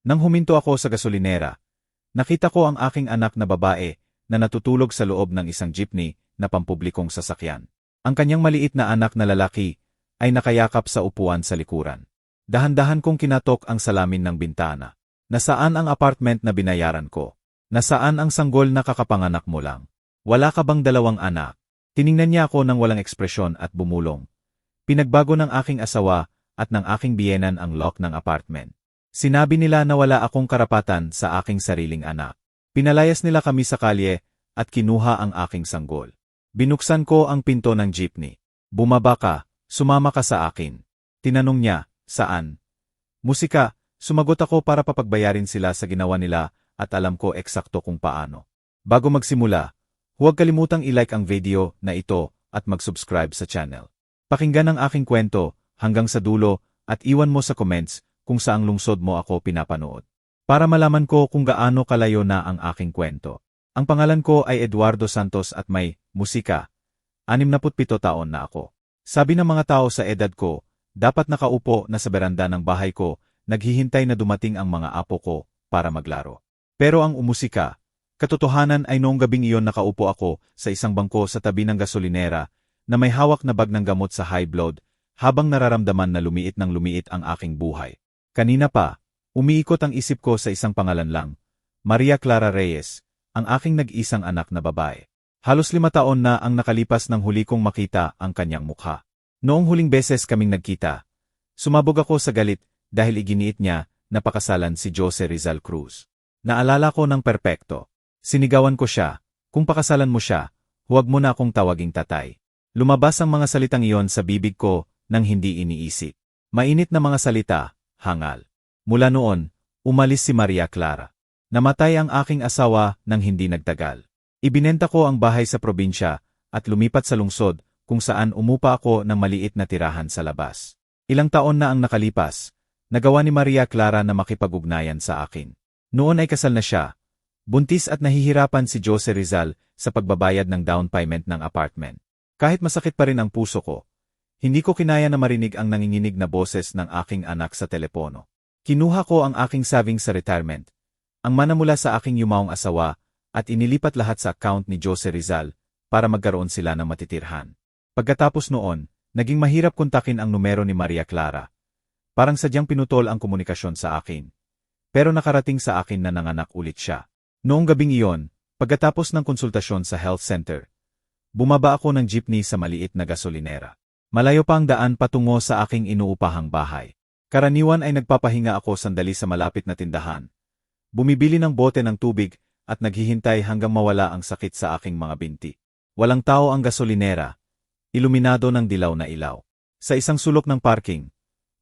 Nang huminto ako sa gasolinera, nakita ko ang aking anak na babae na natutulog sa loob ng isang jeepney na pampublikong sasakyan. Ang kanyang maliit na anak na lalaki ay nakayakap sa upuan sa likuran. Dahan-dahan kong kinatok ang salamin ng bintana. Nasaan ang apartment na binayaran ko? Nasaan ang sanggol na kakapanganak mo lang? Wala ka bang dalawang anak? Tiningnan niya ako ng walang ekspresyon at bumulong. Pinagbago ng aking asawa at ng aking biyenan ang lock ng apartment. Sinabi nila na wala akong karapatan sa aking sariling anak. Pinalayas nila kami sa kalye at kinuha ang aking sanggol. Binuksan ko ang pinto ng jeepney. Bumaba ka, sumama ka sa akin. Tinanong niya, saan? Musika, sumagot ako para papagbayarin sila sa ginawa nila at alam ko eksakto kung paano. Bago magsimula, huwag kalimutang i-like ang video na ito at mag-subscribe sa channel. Pakinggan ang aking kwento hanggang sa dulo at iwan mo sa comments kung saang lungsod mo ako pinapanood. Para malaman ko kung gaano kalayo na ang aking kwento. Ang pangalan ko ay Eduardo Santos at may musika. 67 taon na ako. Sabi ng mga tao sa edad ko, dapat nakaupo na sa beranda ng bahay ko, naghihintay na dumating ang mga apo ko para maglaro. Pero ang umusika, katotohanan ay noong gabing iyon nakaupo ako sa isang bangko sa tabi ng gasolinera na may hawak na bag ng gamot sa high blood habang nararamdaman na lumiit ng lumiit ang aking buhay. Kanina pa, umiikot ang isip ko sa isang pangalan lang, Maria Clara Reyes, ang aking nag-isang anak na babae. Halos 5 taon na ang nakalipas nang huli kong makita ang kanyang mukha. Noong huling beses kaming nagkita, sumabog ako sa galit dahil iginiit niya na pakasalan si Jose Rizal Cruz. Naalala ko ng perpekto. Sinigawan ko siya, kung pakasalan mo siya, huwag mo na akong tawaging tatay. Lumabas ang mga salitang iyon sa bibig ko nang hindi iniisip. Mainit na mga salita, hangal. Mula noon, umalis si Maria Clara. Namatay ang aking asawa nang hindi nagtagal. Ibinenta ko ang bahay sa probinsya at lumipat sa lungsod kung saan umupa ako ng maliit na tirahan sa labas. Ilang taon na ang nakalipas, nagawa ni Maria Clara na makipag-ugnayan sa akin. Noon ay kasal na siya. Buntis at nahihirapan si Jose Rizal sa pagbabayad ng down payment ng apartment. Kahit masakit pa rin ang puso ko, hindi ko kinaya na marinig ang nanginginig na boses ng aking anak sa telepono. Kinuha ko ang aking savings sa retirement, ang mana mula sa aking yumaong asawa, at inilipat lahat sa account ni Jose Rizal para magkaroon sila ng matitirhan. Pagkatapos noon, naging mahirap kontakin ang numero ni Maria Clara. Parang sadyang pinutol ang komunikasyon sa akin. Pero nakarating sa akin na nanganak ulit siya. Noong gabing iyon, pagkatapos ng konsultasyon sa health center, bumaba ako ng jeepney sa maliit na gasolinera. Malayo pa ang daan patungo sa aking inuupahang bahay. Karaniwan ay nagpapahinga ako sandali sa malapit na tindahan. Bumibili ng bote ng tubig at naghihintay hanggang mawala ang sakit sa aking mga binti. Walang tao ang gasolinera, iluminado ng dilaw na ilaw. Sa isang sulok ng parking,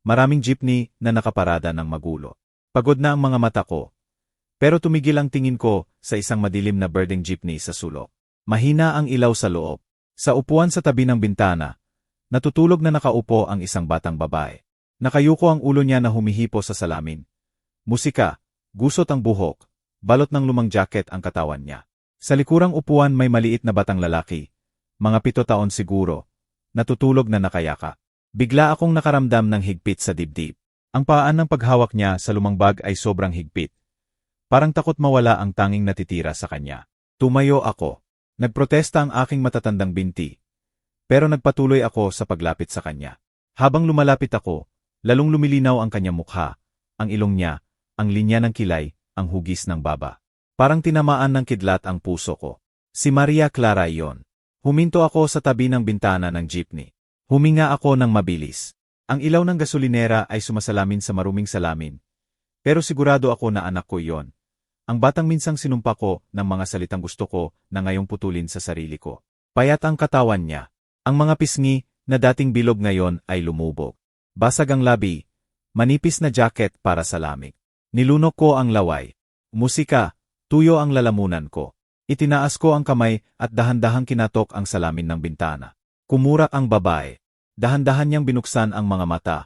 maraming jeepney na nakaparada ng magulo. Pagod na ang mga mata ko. Pero tumigil ang tingin ko sa isang madilim na birding jeepney sa sulok. Mahina ang ilaw sa loob. Sa upuan sa tabi ng bintana, natutulog na nakaupo ang isang batang babae. Nakayuko ang ulo niya na humihipo sa salamin. Musika, gusot ang buhok, balot ng lumang jacket ang katawan niya. Sa likurang upuan may maliit na batang lalaki, mga 7 taon siguro, natutulog na nakayaka. Bigla akong nakaramdam ng higpit sa dibdib. Ang paan ng paghawak niya sa lumang bag ay sobrang higpit. Parang takot mawala ang tanging natitira sa kanya. Tumayo ako. Nagprotesta ang aking matatandang binti. Pero nagpatuloy ako sa paglapit sa kanya. Habang lumalapit ako, lalong lumilinaw ang kanyang mukha, ang ilong niya, ang linya ng kilay, ang hugis ng baba. Parang tinamaan ng kidlat ang puso ko. Si Maria Clara iyon. Huminto ako sa tabi ng bintana ng jeepney. Huminga ako ng mabilis. Ang ilaw ng gasolinera ay sumasalamin sa maruming salamin. Pero sigurado ako na anak ko iyon. Ang batang minsang sinumpa ko ng mga salitang gusto ko na ngayong putulin sa sarili ko. Payat ang katawan niya. Ang mga pisngi na dating bilog ngayon ay lumubog. Basag ang labi, manipis na jacket para sa lamig. Nilunok ko ang laway. Musika, tuyo ang lalamunan ko. Itinaas ko ang kamay at dahan-dahang kinatok ang salamin ng bintana. Kumurak ang babae. Dahan-dahan niyang binuksan ang mga mata.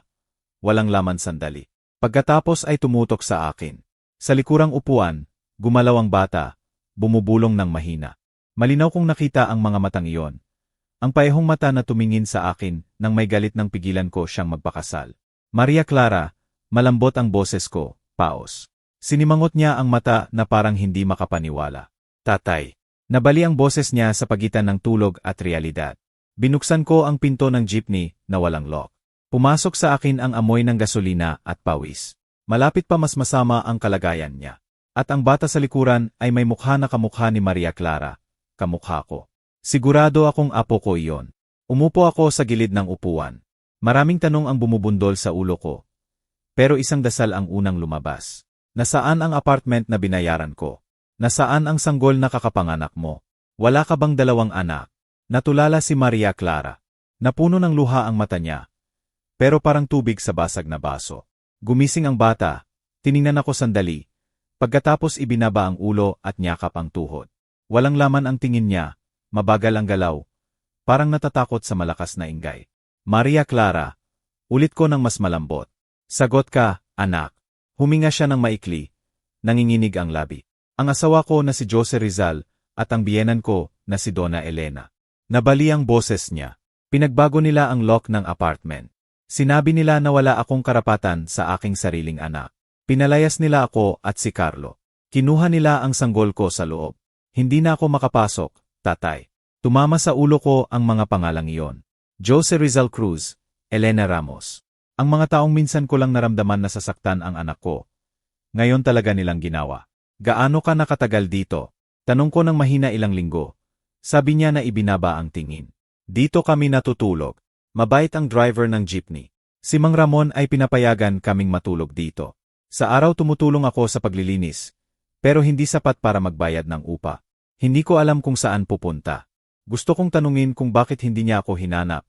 Walang laman sandali. Pagkatapos ay tumutok sa akin. Sa likurang upuan, gumalaw ang bata, bumubulong ng mahina. Malinaw kong nakita ang mga matang iyon. Ang paehong mata na tumingin sa akin nang may galit ng pigilan ko siyang magpakasal. Maria Clara, malambot ang boses ko, paos. Sinimangot niya ang mata na parang hindi makapaniwala. Tatay. Nabali ang boses niya sa pagitan ng tulog at realidad. Binuksan ko ang pinto ng jeepney na walang lock. Pumasok sa akin ang amoy ng gasolina at pawis. Malapit pa mas masama ang kalagayan niya. At ang bata sa likuran ay may mukha na kamukha ni Maria Clara, kamukha ko. Sigurado akong apo ko iyon. Umupo ako sa gilid ng upuan. Maraming tanong ang bumubundol sa ulo ko. Pero isang dasal ang unang lumabas. Nasaan ang apartment na binayaran ko? Nasaan ang sanggol na kakapanganak mo? Wala ka bang dalawang anak? Natulala si Maria Clara. Napuno ng luha ang mata niya. Pero parang tubig sa basag na baso. Gumising ang bata. Tiningnan ako sandali. Pagkatapos ibinaba ang ulo at niyakap ang tuhod. Walang laman ang tingin niya. Mabagal ang galaw. Parang natatakot sa malakas na ingay. Maria Clara. Ulit ko ng mas malambot. Sagot ka, anak. Huminga siya ng maikli. Nanginginig ang labi. Ang asawa ko na si Jose Rizal at ang biyenan ko na si Donna Elena. Nabali ang boses niya. Pinagbago nila ang lock ng apartment. Sinabi nila na wala akong karapatan sa aking sariling anak. Pinalayas nila ako at si Carlo. Kinuha nila ang sanggol ko sa loob. Hindi na ako makapasok, tatay. Tumama sa ulo ko ang mga pangalang iyon. Jose Rizal Cruz, Elena Ramos. Ang mga taong minsan ko lang naramdaman na sasaktan ang anak ko. Ngayon talaga nilang ginawa. Gaano ka nakatagal dito? Tanong ko ng mahina ilang linggo. Sabi niya na ibinaba ang tingin. Dito kami natutulog. Mabait ang driver ng jeepney. Si Mang Ramon ay pinapayagan kaming matulog dito. Sa araw tumutulong ako sa paglilinis. Pero hindi sapat para magbayad ng upa. Hindi ko alam kung saan pupunta. Gusto kong tanungin kung bakit hindi niya ako hinanap.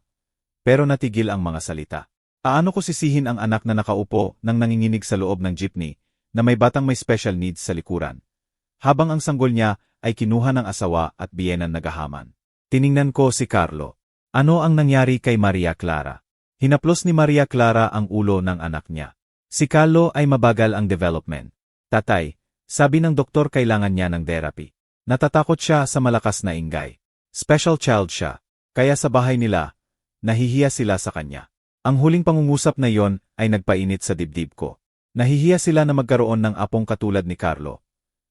Pero natigil ang mga salita. Paano ko sisihin ang anak na nakaupo nang nanginginig sa loob ng jeepney na may batang may special needs sa likuran? Habang ang sanggol niya ay kinuha ng asawa at biyenan nagahaman. Tiningnan ko si Carlo. Ano ang nangyari kay Maria Clara? Hinaplos ni Maria Clara ang ulo ng anak niya. Si Carlo ay mabagal ang development. Tatay, sabi ng doktor kailangan niya ng therapy. Natatakot siya sa malakas na ingay. Special child siya. Kaya sa bahay nila, nahihiya sila sa kanya. Ang huling pangungusap na yon ay nagpainit sa dibdib ko. Nahihiya sila na magkaroon ng apong katulad ni Carlo.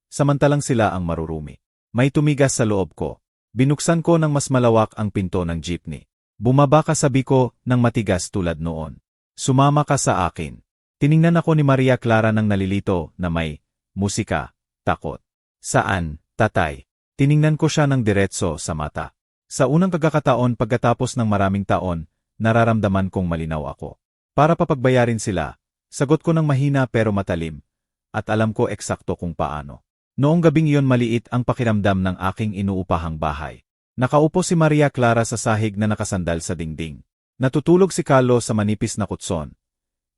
Samantalang sila ang marurumi. May tumigas sa loob ko. Binuksan ko ng mas malawak ang pinto ng jeepney. Bumaba ka sabi ko ng matigas tulad noon. Sumama ka sa akin. Tiningnan ako ni Maria Clara ng nalilito na may musika, takot. Saan, tatay? Tiningnan ko siya ng diretso sa mata. Sa unang pagkakataon pagkatapos ng maraming taon, nararamdaman kong malinaw ako. Para papagbayarin sila, sagot ko ng mahina pero matalim. At alam ko eksakto kung paano. Noong gabing iyon maliit ang pakiramdam ng aking inuupahang bahay. Nakaupo si Maria Clara sa sahig na nakasandal sa dingding. Natutulog si Carlo sa manipis na kutson.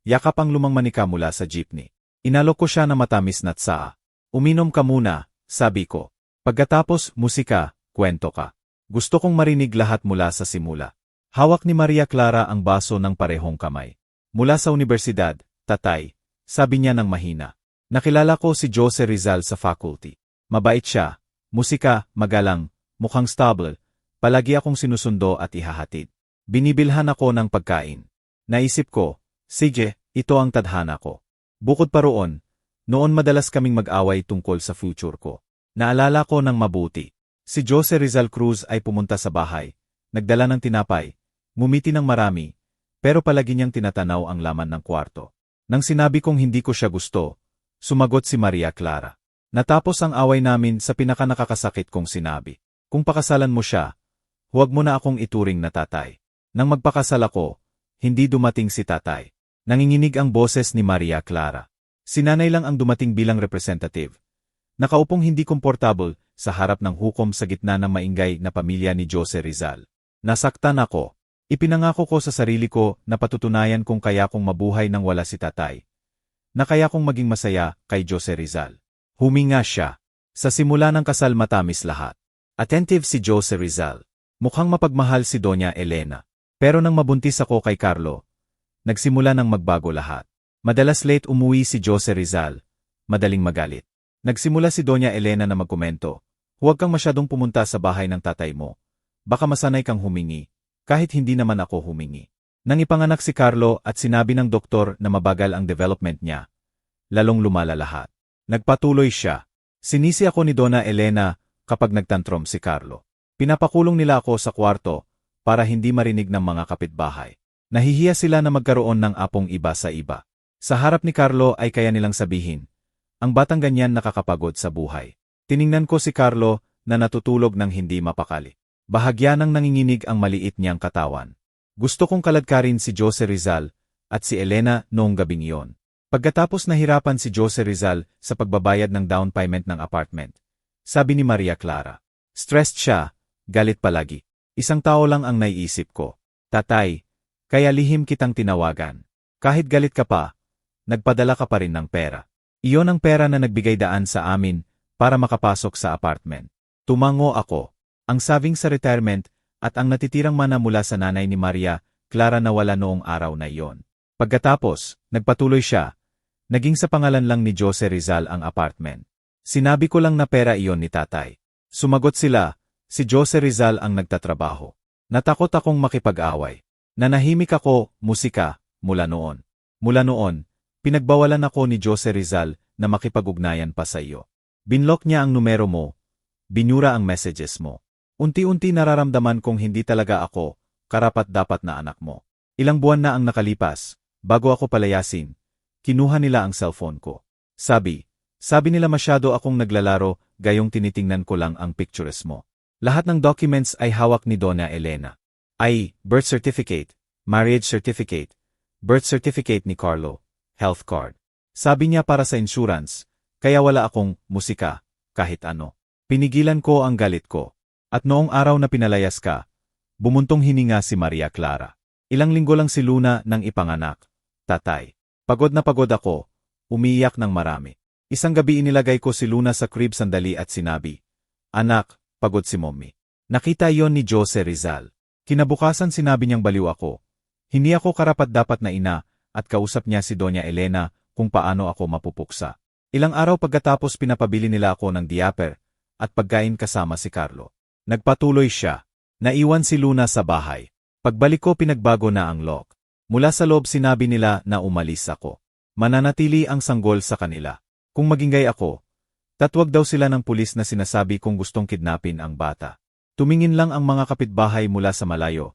Yakap ang lumang manika mula sa jeepney. Inalok ko siya na matamis na tsaa. Uminom ka muna, sabi ko. Pagkatapos, musika, kwento ka. Gusto kong marinig lahat mula sa simula. Hawak ni Maria Clara ang baso ng parehong kamay. Mula sa universidad, tatay, sabi niya ng mahina. Nakilala ko si Jose Rizal sa faculty. Mabait siya, musika, magalang, mukhang stable, palagi akong sinusundo at ihahatid. Binibilhan ako ng pagkain. Naisip ko, sige, ito ang tadhana ko. Bukod pa roon, noon madalas kaming mag-away tungkol sa future ko. Naalala ko ng mabuti. Si Jose Rizal Cruz ay pumunta sa bahay, nagdala ng tinapay, ngumiti ng marami, pero palagi niyang tinatanaw ang laman ng kwarto. Nang sinabi kong hindi ko siya gusto, sumagot si Maria Clara. Natapos ang away namin sa pinakanakakasakit kong sinabi. Kung pakasalan mo siya, huwag mo na akong ituring na tatay. Nang magpakasal ako, hindi dumating si tatay. Nanginginig ang boses ni Maria Clara. Si nanay lang ang dumating bilang representative. Nakaupong hindi komportable sa harap ng hukom sa gitna ng maingay na pamilya ni Jose Rizal. Nasaktan ako. Ipinangako ko sa sarili ko na patutunayan kung kaya kong mabuhay nang wala si tatay. Na kaya kong maging masaya kay Jose Rizal. Huminga siya. Sa simula ng kasal matamis lahat. Attentive si Jose Rizal. Mukhang mapagmahal si Doña Elena. Pero nang mabuntis ako kay Carlo, nagsimula ng magbago lahat. Madalas late umuwi si Jose Rizal. Madaling magalit. Nagsimula si Doña Elena na magkomento. Huwag kang masyadong pumunta sa bahay ng tatay mo. Baka masanay kang humingi. Kahit hindi naman ako humingi. Nang ipanganak si Carlo at sinabi ng doktor na mabagal ang development niya, lalong lumala lahat. Nagpatuloy siya. Sinisi ako ni Donna Elena kapag nagtantrum si Carlo. Pinapakulong nila ako sa kwarto para hindi marinig ng mga kapitbahay. Nahihiya sila na magkaroon ng apong iba sa iba. Sa harap ni Carlo ay kaya nilang sabihin, ang batang ganyan nakakapagod sa buhay. Tiningnan ko si Carlo na natutulog ng hindi mapakali. Bahagya ng nanginginig ang maliit niyang katawan. Gusto kong kaladkarin si Jose Rizal at si Elena noong gabing iyon. Pagkatapos nahirapan si Jose Rizal sa pagbabayad ng down payment ng apartment, sabi ni Maria Clara. Stressed siya, galit palagi. Isang tao lang ang naiisip ko. Tatay, kaya lihim kitang tinawagan. Kahit galit ka pa, nagpadala ka pa rin ng pera. Iyon ang pera na nagbigay daan sa amin para makapasok sa apartment. Tumango ako. Ang saving sa retirement at ang natitirang mana mula sa nanay ni Maria Clara na wala noong araw na iyon. Pagkatapos, nagpatuloy siya. Naging sa pangalan lang ni Jose Rizal ang apartment. Sinabi ko lang na pera iyon ni tatay. Sumagot sila, si Jose Rizal ang nagtatrabaho. Natakot akong makipag-away. Nanahimik ako, musika, mula noon. Mula noon, pinagbawalan ako ni Jose Rizal na makipag-ugnayan pa sa iyo. Binlock niya ang numero mo, binyura ang messages mo. Unti-unti nararamdaman kong hindi talaga ako, karapat-dapat na anak mo. Ilang buwan na ang nakalipas, bago ako palayasin, kinuha nila ang cellphone ko. Sabi nila masyado akong naglalaro, gayong tinitingnan ko lang ang pictures mo. Lahat ng documents ay hawak ni Donna Elena. Ay, birth certificate, marriage certificate, birth certificate ni Carlo, health card. Sabi niya para sa insurance, kaya wala akong musika, kahit ano. Pinigilan ko ang galit ko. At noong araw na pinalayas ka, bumuntong hininga si Maria Clara. Ilang linggo lang si Luna nang ipanganak. Tatay. Pagod na pagod ako, umiiyak ng marami. Isang gabi inilagay ko si Luna sa crib sandali at sinabi, Anak, pagod si mommy. Nakita iyon ni Jose Rizal. Kinabukasan sinabi niyang baliw ako. Hindi ako karapat-dapat na ina at kausap niya si Doña Elena kung paano ako mapupuksa. Ilang araw pagkatapos pinapabili nila ako ng diaper at pagkain kasama si Carlo. Nagpatuloy siya. Naiwan si Luna sa bahay. Pagbalik ko pinagbago na ang lock. Mula sa loob sinabi nila na umalis ako. Mananatili ang sanggol sa kanila. Kung magingay ako, tatwag daw sila ng pulis na sinasabi kung gustong kidnapin ang bata. Tumingin lang ang mga kapitbahay mula sa malayo.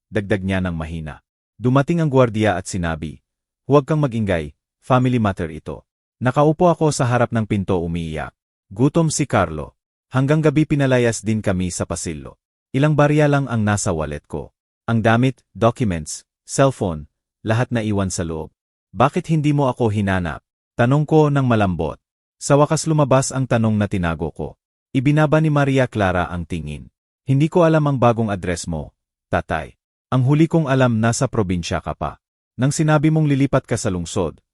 Dagdag niya ng mahina. Dumating ang gwardiya at sinabi, Huwag kang magingay, family matter ito. Nakaupo ako sa harap ng pinto umiiyak. Gutom si Carlo. Hanggang gabi pinalayas din kami sa pasilyo. Ilang barya lang ang nasa wallet ko. Ang damit, documents, cellphone, lahat na iwan sa loob. Bakit hindi mo ako hinanap? Tanong ko ng malambot. Sa wakas lumabas ang tanong na tinago ko. Ibinaba ni Maria Clara ang tingin. Hindi ko alam ang bagong address mo, tatay. Ang huli kong alam nasa probinsya ka pa. Nang sinabi mong lilipat ka sa lungsod,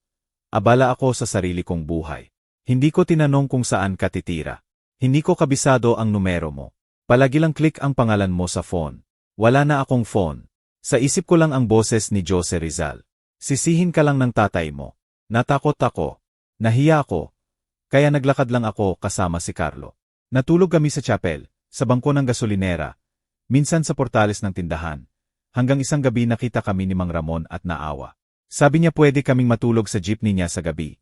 abala ako sa sarili kong buhay. Hindi ko tinanong kung saan ka titira. Hindi ko kabisado ang numero mo. Palagi lang click ang pangalan mo sa phone. Wala na akong phone. Sa isip ko lang ang boses ni Jose Rizal. Sisihin ka lang ng tatay mo. Natakot ako. Nahiya ako. Kaya naglakad lang ako kasama si Carlo. Natulog kami sa chapel, sa bangko ng gasolinera, minsan sa portales ng tindahan. Hanggang isang gabi nakita kami ni Mang Ramon at naawa. Sabi niya pwede kaming matulog sa jeepney niya sa gabi.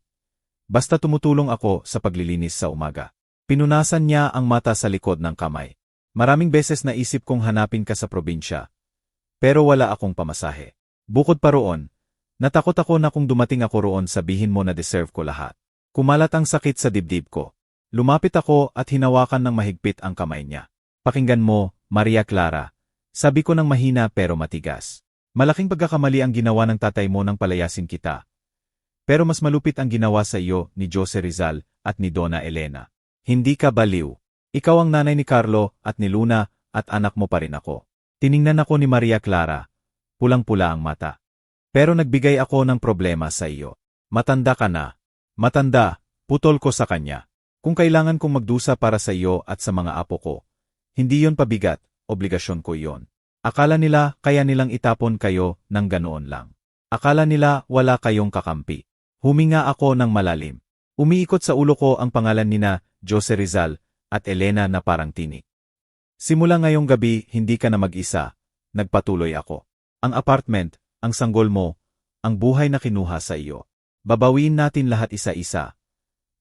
Basta tumutulong ako sa paglilinis sa umaga. Pinunasan niya ang mata sa likod ng kamay. Maraming beses naisip kong hanapin ka sa probinsya. Pero wala akong pamasahe. Bukod pa roon, natakot ako na kung dumating ako roon sabihin mo na deserve ko lahat. Kumalat ang sakit sa dibdib ko. Lumapit ako at hinawakan ng mahigpit ang kamay niya. Pakinggan mo, Maria Clara. Sabi ko ng mahina pero matigas. Malaking pagkakamali ang ginawa ng tatay mo nang palayasin kita. Pero mas malupit ang ginawa sa iyo ni Jose Rizal at ni Donna Elena. Hindi ka baliw. Ikaw ang nanay ni Carlo at ni Luna at anak mo pa rin ako. Tiningnan ako ni Maria Clara. Pulang-pula ang mata. Pero nagbigay ako ng problema sa iyo. Matanda ka na. Matanda, putol ko sa kanya. Kung kailangan kong magdusa para sa iyo at sa mga apo ko, hindi yon pabigat, obligasyon ko yon. Akala nila kaya nilang itapon kayo ng ganoon lang. Akala nila wala kayong kakampi. Huminga ako ng malalim. Umiikot sa ulo ko ang pangalan nina Jose Rizal at Elena na parang tinik. Simula ngayong gabi, hindi ka na mag-isa. Nagpatuloy ako. Ang apartment, ang sanggol mo, ang buhay na kinuha sa iyo. Babawiin natin lahat isa-isa.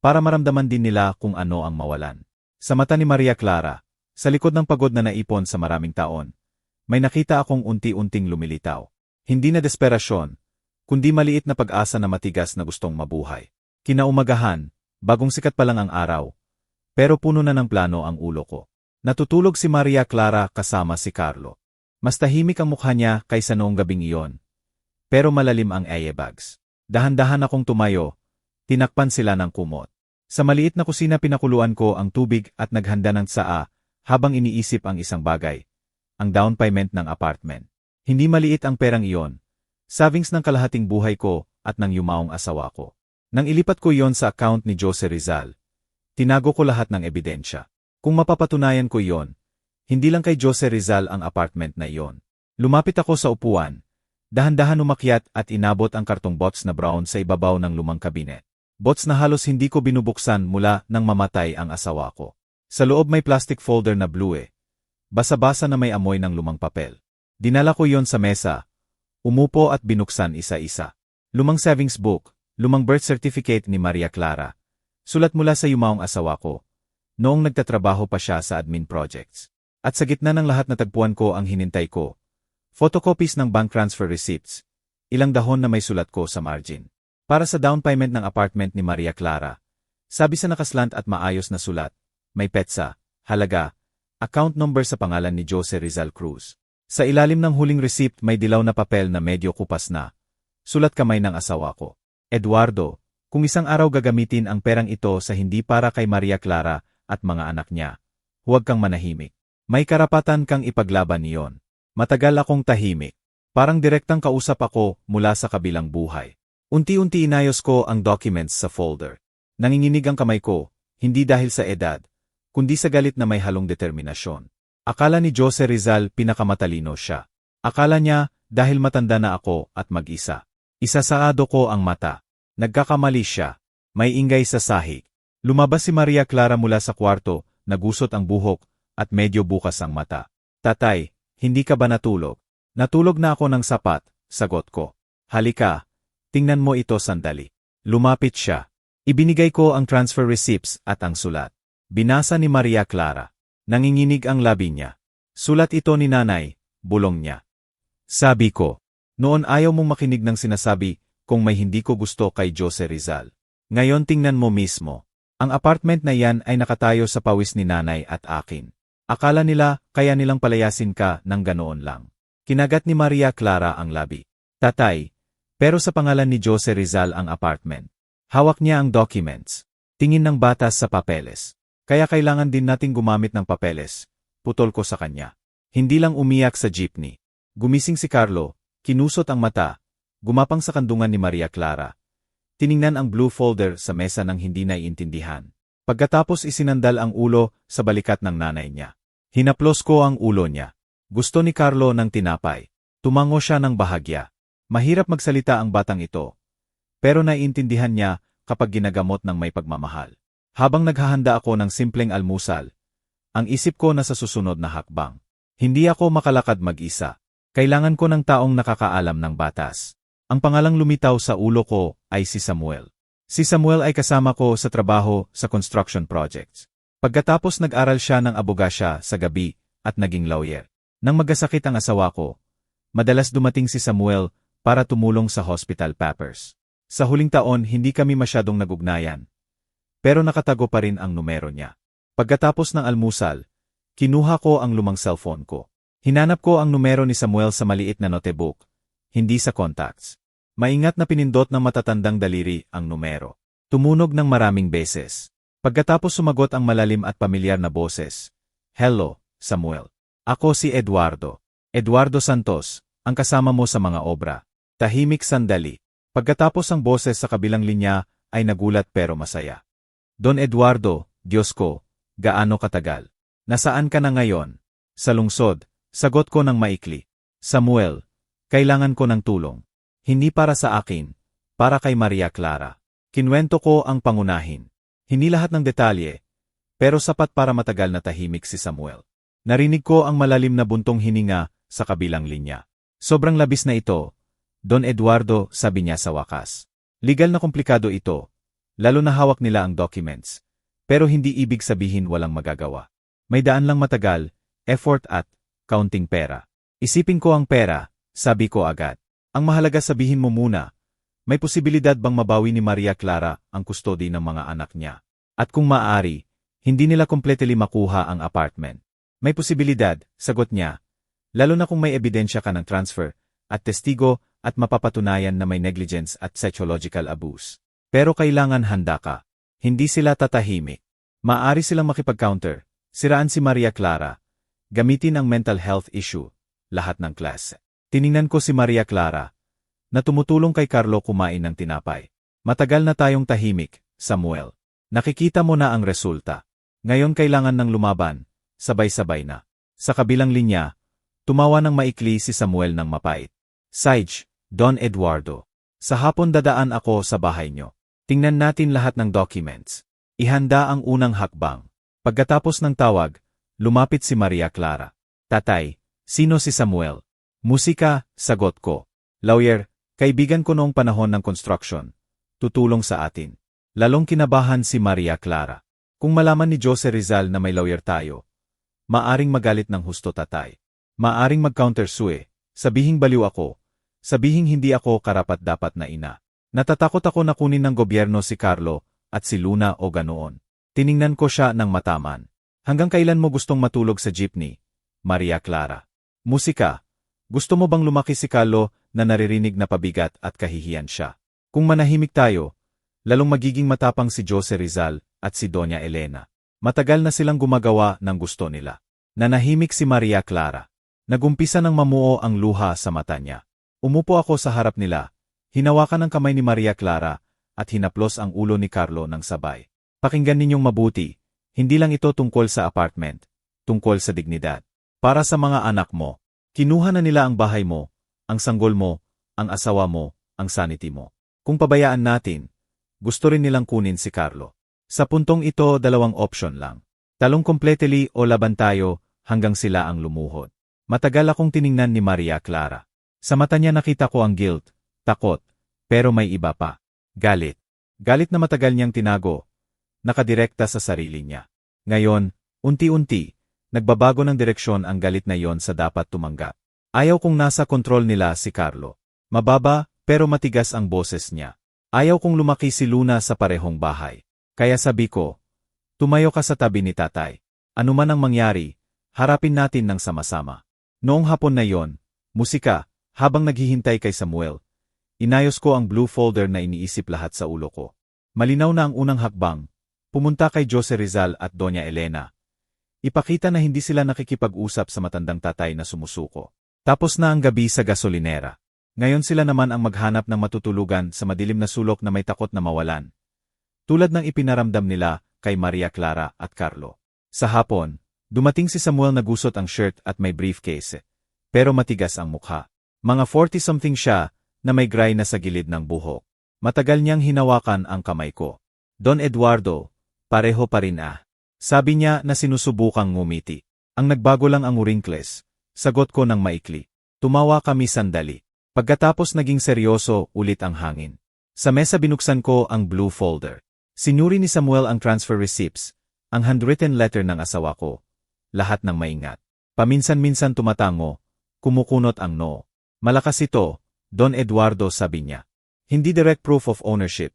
para maramdaman din nila kung ano ang mawalan. Sa mata ni Maria Clara, sa likod ng pagod na naipon sa maraming taon, may nakita akong unti-unting lumilitaw. Hindi na desperasyon, kundi maliit na pag-asa na matigas na gustong mabuhay. Kinaumagahan, bagong sikat pa lang ang araw, pero puno na ng plano ang ulo ko. Natutulog si Maria Clara kasama si Carlo. Mas tahimik ang mukha niya kaysa noong gabing iyon, pero malalim ang eyebags. Dahan-dahan akong tumayo, tinakpan sila ng kumot. Sa maliit na kusina pinakuluan ko ang tubig at naghanda ng tsaa habang iniisip ang isang bagay, ang down payment ng apartment. Hindi maliit ang perang iyon, savings ng kalahating buhay ko at ng yumaong asawa ko. Nang ilipat ko iyon sa account ni Jose Rizal, tinago ko lahat ng ebidensya. Kung mapapatunayan ko iyon, hindi lang kay Jose Rizal ang apartment na iyon. Lumapit ako sa upuan, dahan-dahan umakyat at inabot ang kartong box na brown sa ibabaw ng lumang kabinet. Box na halos hindi ko binubuksan mula nang mamatay ang asawa ko. Sa loob may plastic folder na blue basa-basa na may amoy ng lumang papel. Dinala ko iyon sa mesa, umupo at binuksan isa-isa. Lumang savings book, lumang birth certificate ni Maria Clara, sulat mula sa yumaong asawa ko, noong nagtatrabaho pa siya sa admin projects. At sa gitna ng lahat natagpuan ko ang hinintay ko, photocopies ng bank transfer receipts, ilang dahon na may sulat ko sa margin. Para sa down payment ng apartment ni Maria Clara, sabi sa nakaslant at maayos na sulat, may petsa, halaga, account number sa pangalan ni Jose Rizal Cruz. Sa ilalim ng huling receipt may dilaw na papel na medyo kupas na, sulat kamay ng asawa ko. Eduardo, kung isang araw gagamitin ang perang ito sa hindi para kay Maria Clara at mga anak niya, huwag kang manahimik. May karapatan kang ipaglaban niyon. Matagal akong tahimik. Parang direktang kausap ako mula sa kabilang buhay. Unti-unti inayos ko ang documents sa folder. Nanginginig ang kamay ko, hindi dahil sa edad, kundi sa galit na may halong determinasyon. Akala ni Jose Rizal pinakamatalino siya. Akala niya dahil matanda na ako at mag-isa. Isasaado ko ang mata. Nagkakamali siya. May ingay sa sahig. Lumabas si Maria Clara mula sa kwarto, nagusot ang buhok at medyo bukas ang mata. Tatay, hindi ka ba natulog? Natulog na ako ng sapat, sagot ko. Halika. Tingnan mo ito sandali. Lumapit siya. Ibinigay ko ang transfer receipts at ang sulat. Binasa ni Maria Clara. Nanginginig ang labi niya. Sulat ito ni nanay, bulong niya. Sabi ko, noon ayaw mong makinig ng sinasabi kung may hindi ko gusto kay Jose Rizal. Ngayon tingnan mo mismo. Ang apartment na yan ay nakatayo sa pawis ni nanay at akin. Akala nila kaya nilang palayasin ka ng ganoon lang. Kinagat ni Maria Clara ang labi. Tatay, pero sa pangalan ni Jose Rizal ang apartment. Hawak niya ang documents. Tingin ng batas sa papeles. Kaya kailangan din nating gumamit ng papeles. Putol ko sa kanya. Hindi lang umiyak sa jeepney. Gumising si Carlo, kinusot ang mata, gumapang sa kandungan ni Maria Clara. Tiningnan ang blue folder sa mesa ng hindi naiintindihan. Pagkatapos isinandal ang ulo sa balikat ng nanay niya. Hinaplos ko ang ulo niya. Gusto ni Carlo ng tinapay. Tumango siya ng bahagya. Mahirap magsalita ang batang ito. Pero naiintindihan niya kapag ginagamot ng may pagmamahal. Habang naghahanda ako ng simpleng almusal, ang isip ko na sa susunod na hakbang. Hindi ako makalakad mag-isa. Kailangan ko ng taong nakakaalam ng batas. Ang pangalang lumitaw sa ulo ko ay si Samuel. Si Samuel ay kasama ko sa trabaho sa construction projects. Pagkatapos nag-aral siya ng abogasya sa gabi at naging lawyer. Nang magkasakit ang asawa ko, madalas dumating si Samuel para tumulong sa hospital papers. Sa huling taon hindi kami masyadong nagugnayan. Pero nakatago pa rin ang numero niya. Pagkatapos ng almusal, kinuha ko ang lumang cellphone ko. Hinanap ko ang numero ni Samuel sa maliit na notebook, hindi sa contacts. Maingat na pinindot ng matatandang daliri ang numero. Tumunog ng maraming beses. Pagkatapos sumagot ang malalim at pamilyar na boses. Hello, Samuel. Ako si Eduardo. Eduardo Santos, ang kasama mo sa mga obra. Tahimik sandali. Pagkatapos ang boses sa kabilang linya ay nagulat pero masaya. Don Eduardo, Diyos ko, gaano katagal? Nasaan ka na ngayon? Sa lungsod, sagot ko ng maikli. Samuel, kailangan ko ng tulong. Hindi para sa akin, para kay Maria Clara. Kinwento ko ang pangunahin. Hindi lahat ng detalye, pero sapat para matagal na tahimik si Samuel. Narinig ko ang malalim na buntong hininga sa kabilang linya. Sobrang labis na ito, Don Eduardo, sabi niya sa wakas. Legal na komplikado ito, lalo na hawak nila ang documents. Pero hindi ibig sabihin walang magagawa. May daan lang matagal, effort at counting pera. Isipin ko ang pera, sabi ko agad. Ang mahalaga sabihin mo muna, may posibilidad bang mabawi ni Maria Clara ang custody ng mga anak niya? At kung maaari, hindi nila completely makuha ang apartment. May posibilidad, sagot niya, lalo na kung may ebidensya ka ng transfer, at testigo at mapapatunayan na may negligence at psychological abuse. Pero kailangan handa ka. Hindi sila tatahimik. Maaari silang makipag-counter, siraan si Maria Clara, gamitin ang mental health issue, lahat ng klase. Tiningnan ko si Maria Clara, na tumutulong kay Carlo kumain ng tinapay. Matagal na tayong tahimik, Samuel. Nakikita mo na ang resulta. Ngayon kailangan ng lumaban, sabay-sabay na. Sa kabilang linya, tumawa ng maikli si Samuel ng mapait. Sage, Don Eduardo. Sa hapon dadaan ako sa bahay nyo. Tingnan natin lahat ng documents. Ihanda ang unang hakbang. Pagkatapos ng tawag, lumapit si Maria Clara. Tatay, sino si Samuel? Musika, sagot ko. Lawyer, kaibigan ko noong panahon ng construction. Tutulong sa atin. Lalong kinabahan si Maria Clara. Kung malaman ni Jose Rizal na may lawyer tayo, maaring magalit ng husto tatay. Maaring mag-countersue, sabihing baliw ako, sabihing hindi ako karapat-dapat na ina. Natatakot ako na kunin ng gobyerno si Carlo at si Luna o ganoon. Tiningnan ko siya ng mataman. Hanggang kailan mo gustong matulog sa jeepney, Maria Clara? Musika, gusto mo bang lumaki si Carlo na naririnig na pabigat at kahihiyan siya? Kung manahimik tayo, lalong magiging matapang si Jose Rizal at si Doña Elena. Matagal na silang gumagawa ng gusto nila. Nanahimik si Maria Clara. Nagumpisa ng mamuo ang luha sa mata niya. Umupo ako sa harap nila, hinawakan ang kamay ni Maria Clara at hinaplos ang ulo ni Carlo ng sabay. Pakinggan ninyong mabuti, hindi lang ito tungkol sa apartment, tungkol sa dignidad. Para sa mga anak mo, kinuha na nila ang bahay mo, ang sanggol mo, ang asawa mo, ang sanity mo. Kung pabayaan natin, gusto rin nilang kunin si Carlo. Sa puntong ito, dalawang option lang. Talong completely o laban tayo hanggang sila ang lumuhod. Matagal akong tiningnan ni Maria Clara. Sa mata niya nakita ko ang guilt, takot, pero may iba pa. Galit. Galit na matagal niyang tinago, nakadirekta sa sarili niya. Ngayon, unti-unti, nagbabago ng direksyon ang galit na yon sa dapat tumanggap. Ayaw kong nasa kontrol nila si Carlo. Mababa, pero matigas ang boses niya. Ayaw kong lumaki si Luna sa parehong bahay. Kaya sabi ko, tumayo ka sa tabi ni tatay. Ano man ang mangyari, harapin natin ng sama-sama. Noong hapon na yon, musika, habang naghihintay kay Samuel, inayos ko ang blue folder na iniisip lahat sa ulo ko. Malinaw na ang unang hakbang, pumunta kay Jose Rizal at Doña Elena. Ipakita na hindi sila nakikipag-usap sa matandang tatay na sumusuko. Tapos na ang gabi sa gasolinera. Ngayon sila naman ang maghanap ng matutulugan sa madilim na sulok na may takot na mawalan. Tulad ng ipinaramdam nila kay Maria Clara at Carlo. Sa hapon, dumating si Samuel na gusot ang shirt at may briefcase, pero matigas ang mukha. Mga 40-something siya na may gray na sa gilid ng buhok. Matagal niyang hinawakan ang kamay ko. Don Eduardo, pareho pa rin ah. Sabi niya na sinusubukang ngumiti. Ang nagbago lang ang wrinkles. Sagot ko ng maikli. Tumawa kami sandali. Pagkatapos naging seryoso ulit ang hangin. Sa mesa binuksan ko ang blue folder. Sinuri ni Samuel ang transfer receipts, ang handwritten letter ng asawa ko. Lahat ng maingat. Paminsan-minsan tumatango, kumukunot ang no. Malakas ito, Don Eduardo, sabi niya. Hindi direct proof of ownership,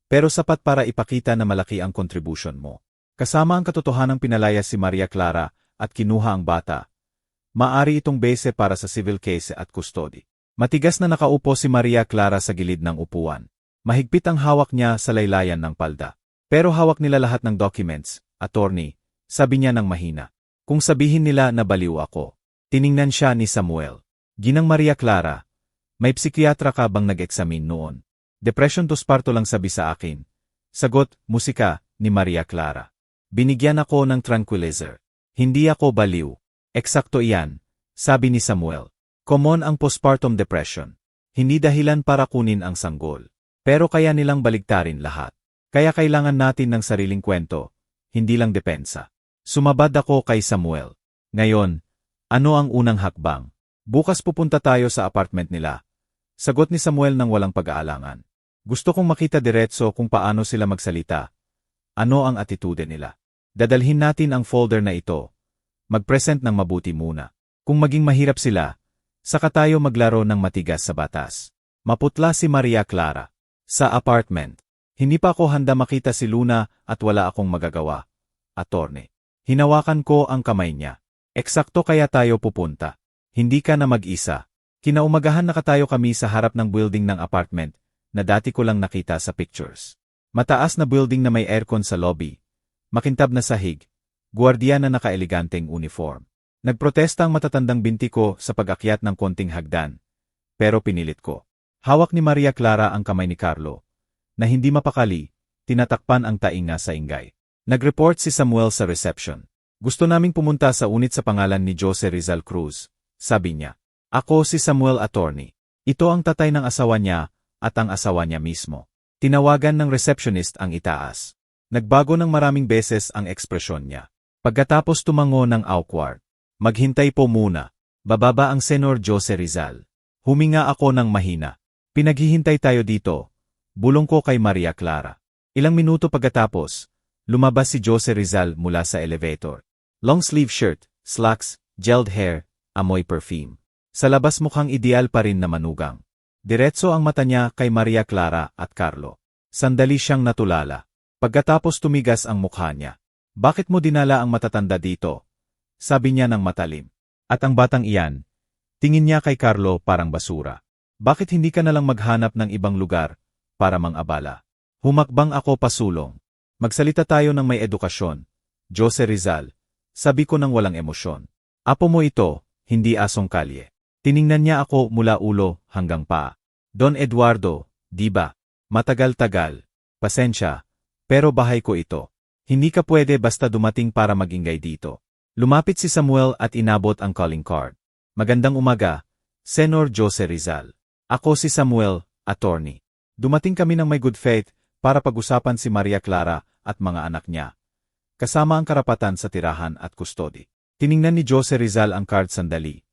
pero sapat para ipakita na malaki ang contribution mo. Kasama ang katotohanang pinalaya si Maria Clara at kinuha ang bata. Maari itong base para sa civil case at custody. Matigas na nakaupo si Maria Clara sa gilid ng upuan. Mahigpit ang hawak niya sa laylayan ng palda. Pero hawak nila lahat ng documents, attorney, sabi niya ng mahina. Kung sabihin nila na baliw ako. Tiningnan siya ni Samuel. Ginang Maria Clara, may psikiatra ka bang nag-examine noon? Depression postparto lang sabi sa akin. Sagot, musika, ni Maria Clara. Binigyan ako ng tranquilizer. Hindi ako baliw. Eksakto iyan, sabi ni Samuel. Common ang postpartum depression. Hindi dahilan para kunin ang sanggol. Pero kaya nilang baligtarin lahat. Kaya kailangan natin ng sariling kwento, hindi lang depensa. Sumabad ako kay Samuel. Ngayon, ano ang unang hakbang? Bukas pupunta tayo sa apartment nila. Sagot ni Samuel ng walang pag-aalangan. Gusto kong makita diretso kung paano sila magsalita. Ano ang attitude nila. Dadalhin natin ang folder na ito. Mag-present ng mabuti muna. Kung maging mahirap sila, saka tayo maglaro ng matigas sa batas. Maputla si Maria Clara. Sa apartment. Hindi pa ako handa makita si Luna at wala akong magagawa. Attorney. Hinawakan ko ang kamay niya. Eksakto kaya tayo pupunta. Hindi ka na mag-isa. Kinaumagahan nakatayo kami sa harap ng building ng apartment na dati ko lang nakita sa pictures. Mataas na building na may aircon sa lobby. Makintab na sahig. Guardiya na naka-eleganteng uniform. Nagprotesta ang matatandang binti ko sa pag-akyat ng konting hagdan. Pero pinilit ko. Hawak ni Maria Clara ang kamay ni Carlo. Na hindi mapakali, tinatakpan ang tainga sa ingay. Nag-report si Samuel sa reception. Gusto naming pumunta sa unit sa pangalan ni Jose Rizal Cruz. Sabi niya. Ako si Samuel Attorney. Ito ang tatay ng asawa niya at ang asawa niya mismo. Tinawagan ng receptionist ang itaas. Nagbago ng maraming beses ang ekspresyon niya. Pagkatapos tumango ng awkward. Maghintay po muna. Bababa ang Senor Jose Rizal. Huminga ako ng mahina. Pinaghihintay tayo dito. Bulong ko kay Maria Clara. Ilang minuto pagkatapos, lumabas si Jose Rizal mula sa elevator. Long sleeve shirt, slacks, gelled hair, amoy perfume. Sa labas mukhang ideal pa rin na manugang. Diretso ang mata niya kay Maria Clara at Carlo. Sandali siyang natulala. Pagkatapos tumigas ang mukha niya. Bakit mo dinala ang matatanda dito? Sabi niya ng matalim. At ang batang iyan, tingin niya kay Carlo parang basura. Bakit hindi ka nalang maghanap ng ibang lugar para mang-abala? Humakbang ako pasulong. Magsalita tayo ng may edukasyon. Jose Rizal. Sabi ko ng walang emosyon. Apo mo ito, hindi asong kalye. Tiningnan niya ako mula ulo hanggang paa. Don Eduardo, di ba? Matagal-tagal. Pasensya. Pero bahay ko ito. Hindi ka pwede basta dumating para magingay dito. Lumapit si Samuel at inabot ang calling card. Magandang umaga, Senor Jose Rizal. Ako si Samuel, attorney. Dumating kami ng may good faith para pag-usapan si Maria Clara at mga anak niya. Kasama ang karapatan sa tirahan at kustodi. Tiningnan ni Jose Rizal ang card sandali.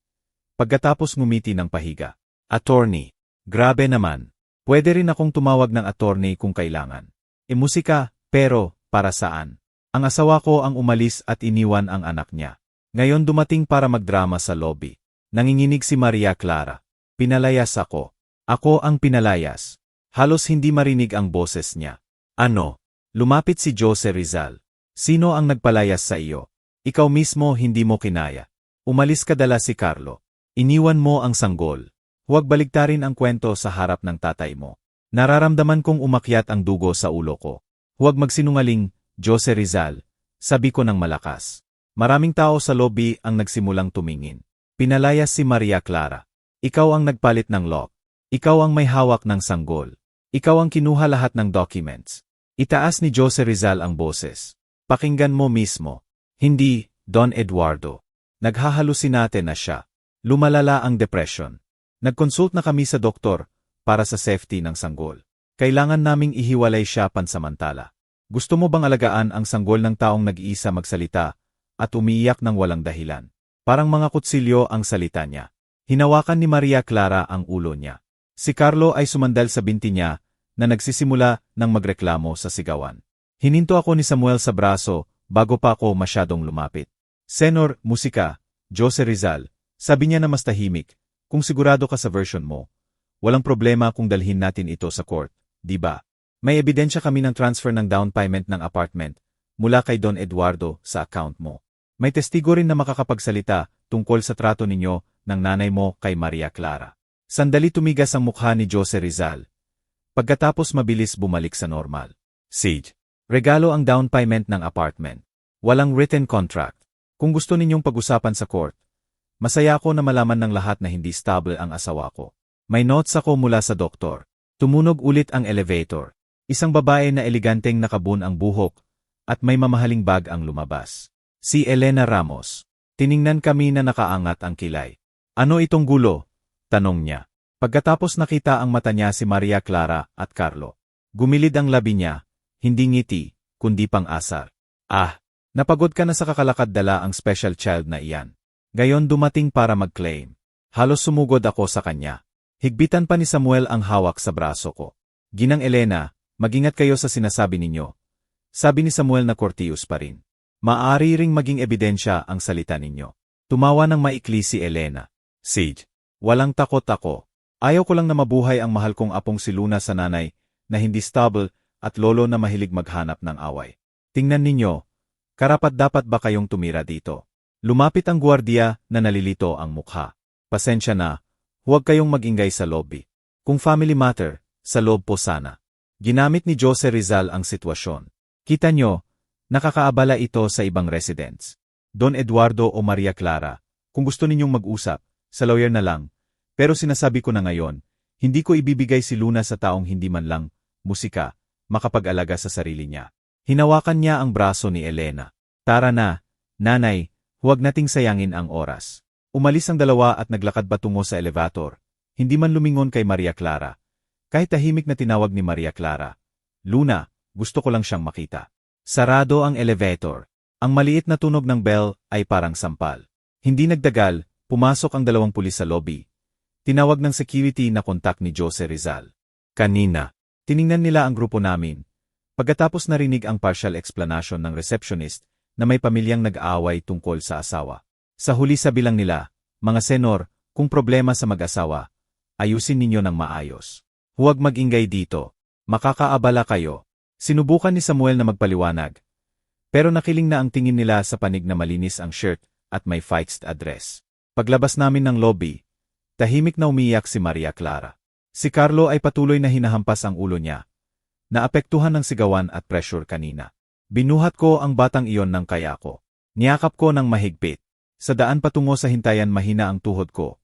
Pagkatapos ngumiti ng pahiga. Attorney. Grabe naman. Pwede rin akong tumawag ng attorney kung kailangan. Musika, pero, para saan? Ang asawa ko ang umalis at iniwan ang anak niya. Ngayon dumating para magdrama sa lobby. Nanginginig si Maria Clara. Pinalayas ako. Ako ang pinalayas. Halos hindi marinig ang boses niya. Ano? Lumapit si Jose Rizal. Sino ang nagpalayas sa iyo? Ikaw mismo hindi mo kinaya. Umalis ka dala si Carlo. Iniwan mo ang sanggol. Huwag baligtarin ang kwento sa harap ng tatay mo. Nararamdaman kong umakyat ang dugo sa ulo ko. Huwag magsinungaling, Jose Rizal. Sabi ko ng malakas. Maraming tao sa lobby ang nagsimulang tumingin. Pinalayas si Maria Clara. Ikaw ang nagpalit ng lock. Ikaw ang may hawak ng sanggol. Ikaw ang kinuha lahat ng documents. Itaas ni Jose Rizal ang boses. Pakinggan mo mismo. Hindi, Don Eduardo. Naghahalusinate na siya. Lumalala ang depression. Nag-consult na kami sa doktor para sa safety ng sanggol. Kailangan naming ihiwalay siya pansamantala. Gusto mo bang alagaan ang sanggol ng taong nag-iisa magsalita at umiiyak ng walang dahilan? Parang mga kutsilyo ang salita niya. Hinawakan ni Maria Clara ang ulo niya. Si Carlo ay sumandal sa binti niya na nagsisimula ng magreklamo sa sigawan. Hininto ako ni Samuel sa braso bago pa ako masyadong lumapit. Senor, musika, Jose Rizal, sabi niya na mas tahimik. Kung sigurado ka sa version mo, walang problema kung dalhin natin ito sa court, di ba? May ebidensya kami ng transfer ng down payment ng apartment mula kay Don Eduardo sa account mo. May testigo rin na makakapagsalita tungkol sa trato ninyo ng nanay mo kay Maria Clara. Sandali tumigas ang mukha ni Jose Rizal. Pagkatapos mabilis bumalik sa normal. Siege. Regalo ang down payment ng apartment. Walang written contract. Kung gusto ninyong pag-usapan sa court, masaya ako na malaman ng lahat na hindi stable ang asawa ko. May notes ako mula sa doktor. Tumunog ulit ang elevator. Isang babae na eleganteng nakabun ang buhok at may mamahaling bag ang lumabas. Si Elena Ramos. Tiningnan kami na nakaangat ang kilay. Ano itong gulo? Tanong niya. Pagkatapos nakita ang mata niya si Maria Clara at Carlo. Gumilid ang labi niya, hindi ngiti, kundi pang-asar. Ah, napagod ka na sa kakalakad dala ang special child na iyan. Gayon dumating para mag-claim. Halos sumugod ako sa kanya. Higpitan pa ni Samuel ang hawak sa braso ko. Ginang Elena, mag-ingat kayo sa sinasabi ninyo. Sabi ni Samuel na Cortius pa rin. Maaari ring maging ebidensya ang salita ninyo. Tumawa ng maikli si Elena. Sage, walang takot ako. Ayaw ko lang na mabuhay ang mahal kong apong si Luna sa nanay, na hindi stable, at lolo na mahilig maghanap ng away. Tingnan ninyo, karapat-dapat ba kayong tumira dito? Lumapit ang gwardiya na nalilito ang mukha. Pasensya na, huwag kayong mag-ingay sa lobby. Kung family matter, sa loob po sana. Ginamit ni Jose Rizal ang sitwasyon. Kita nyo, nakakaabala ito sa ibang residents. Don Eduardo o Maria Clara, kung gusto ninyong mag-usap, sa lawyer na lang. Pero sinasabi ko na ngayon, hindi ko ibibigay si Luna sa taong hindi man lang, musika, makapag-alaga sa sarili niya. Hinawakan niya ang braso ni Elena. Tara na, nanay, huwag nating sayangin ang oras. Umalis ang dalawa at naglakad patungo sa elevator. Hindi man lumingon kay Maria Clara. Kahit tahimik na tinawag ni Maria Clara. Luna, gusto ko lang siyang makita. Sarado ang elevator. Ang maliit na tunog ng bell ay parang sampal. Hindi nagdagal, pumasok ang dalawang pulis sa lobby. Tinawag ng security na kontak ni Jose Rizal. Kanina, tiningnan nila ang grupo namin. Pagkatapos narinig ang partial explanation ng receptionist na may pamilyang nag-aaway tungkol sa asawa. Sa huli sa bilang nila, mga senor, kung problema sa mag-asawa, ayusin ninyo ng maayos. Huwag mag-ingay dito. Makakaabala kayo. Sinubukan ni Samuel na magpaliwanag. Pero nakiling na ang tingin nila sa panig na malinis ang shirt at may fixed address. Paglabas namin ng lobby, tahimik na umiyak si Maria Clara. Si Carlo ay patuloy na hinahampas ang ulo niya. Naapektuhan ng sigawan at pressure kanina. Binuhat ko ang batang iyon ng kaya ko. Niyakap ko ng mahigpit. Sa daan patungo sa hintayan mahina ang tuhod ko.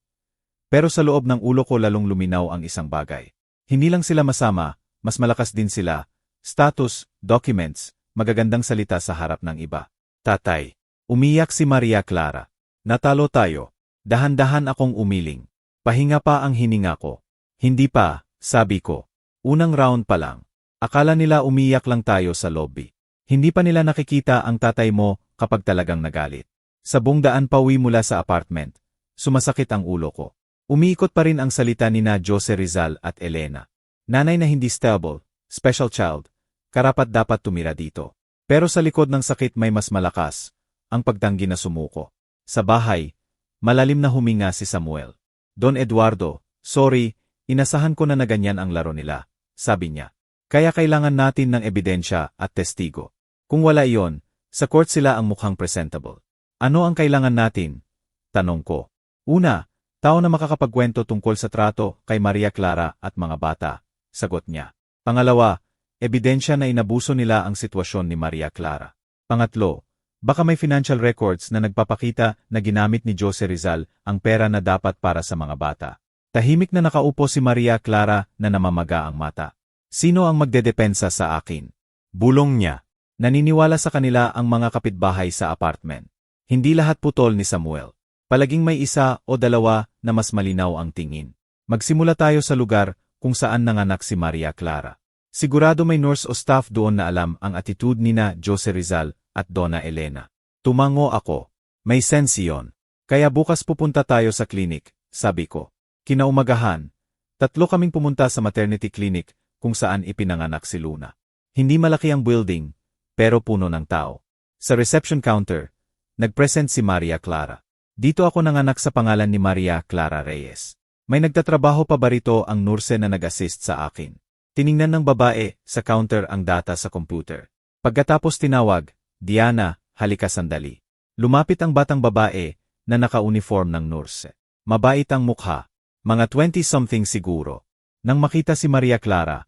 Pero sa loob ng ulo ko lalong luminaw ang isang bagay. Hindi lang sila masama, mas malakas din sila. Status, documents, magagandang salita sa harap ng iba. Tatay. Umiyak si Maria Clara. Natalo tayo. Dahan-dahan akong umiling. Pahinga pa ang hininga ko. Hindi pa, sabi ko. Unang round pa lang. Akala nila umiyak lang tayo sa lobby. Hindi pa nila nakikita ang tatay mo kapag talagang nagalit. Sa buong daan pauwi mula sa apartment, sumasakit ang ulo ko. Umiikot pa rin ang salita nina Jose Rizal at Elena. Nanay na hindi stable, special child, karapat-dapat tumira dito. Pero sa likod ng sakit may mas malakas, ang pagtanggi na sumuko. Sa bahay, malalim na huminga si Samuel. Don Eduardo, sorry, inasahan ko na ganyan ang laro nila, sabi niya. Kaya kailangan natin ng ebidensya at testigo. Kung wala iyon, sa court sila ang mukhang presentable. Ano ang kailangan natin? Tanong ko. Una, tao na makakapagkwento tungkol sa trato kay Maria Clara at mga bata, sagot niya. Pangalawa, ebidensya na inabuso nila ang sitwasyon ni Maria Clara. Pangatlo, baka may financial records na nagpapakita na ginamit ni Jose Rizal ang pera na dapat para sa mga bata. Tahimik na nakaupo si Maria Clara na namamaga ang mata. Sino ang magdedepensa sa akin? Bulong niya. Naniniwala sa kanila ang mga kapitbahay sa apartment. Hindi lahat putol ni Samuel. Palaging may isa o dalawa na mas malinaw ang tingin. Magsimula tayo sa lugar kung saan nanganak si Maria Clara. Sigurado may nurse o staff doon na alam ang attitude nina Jose Rizal at Donna Elena. Tumango ako. May sense yun. Kaya bukas pupunta tayo sa klinik, sabi ko. Kinaumagahan, 3 kaming pumunta sa maternity clinic kung saan ipinanganak si Luna. Hindi malaki ang building, pero puno ng tao. Sa reception counter, nagpresent si Maria Clara. Dito ako nanganak sa pangalan ni Maria Clara Reyes. May nagtatrabaho pa ba rito ang nurse na nag-assist sa akin? Tiningnan ng babae sa counter ang data sa computer. Pagkatapos tinawag, Diana, halika sandali. Lumapit ang batang babae na naka-uniform ng nurse. Mabait ang mukha, mga 20-something siguro. Nang makita si Maria Clara,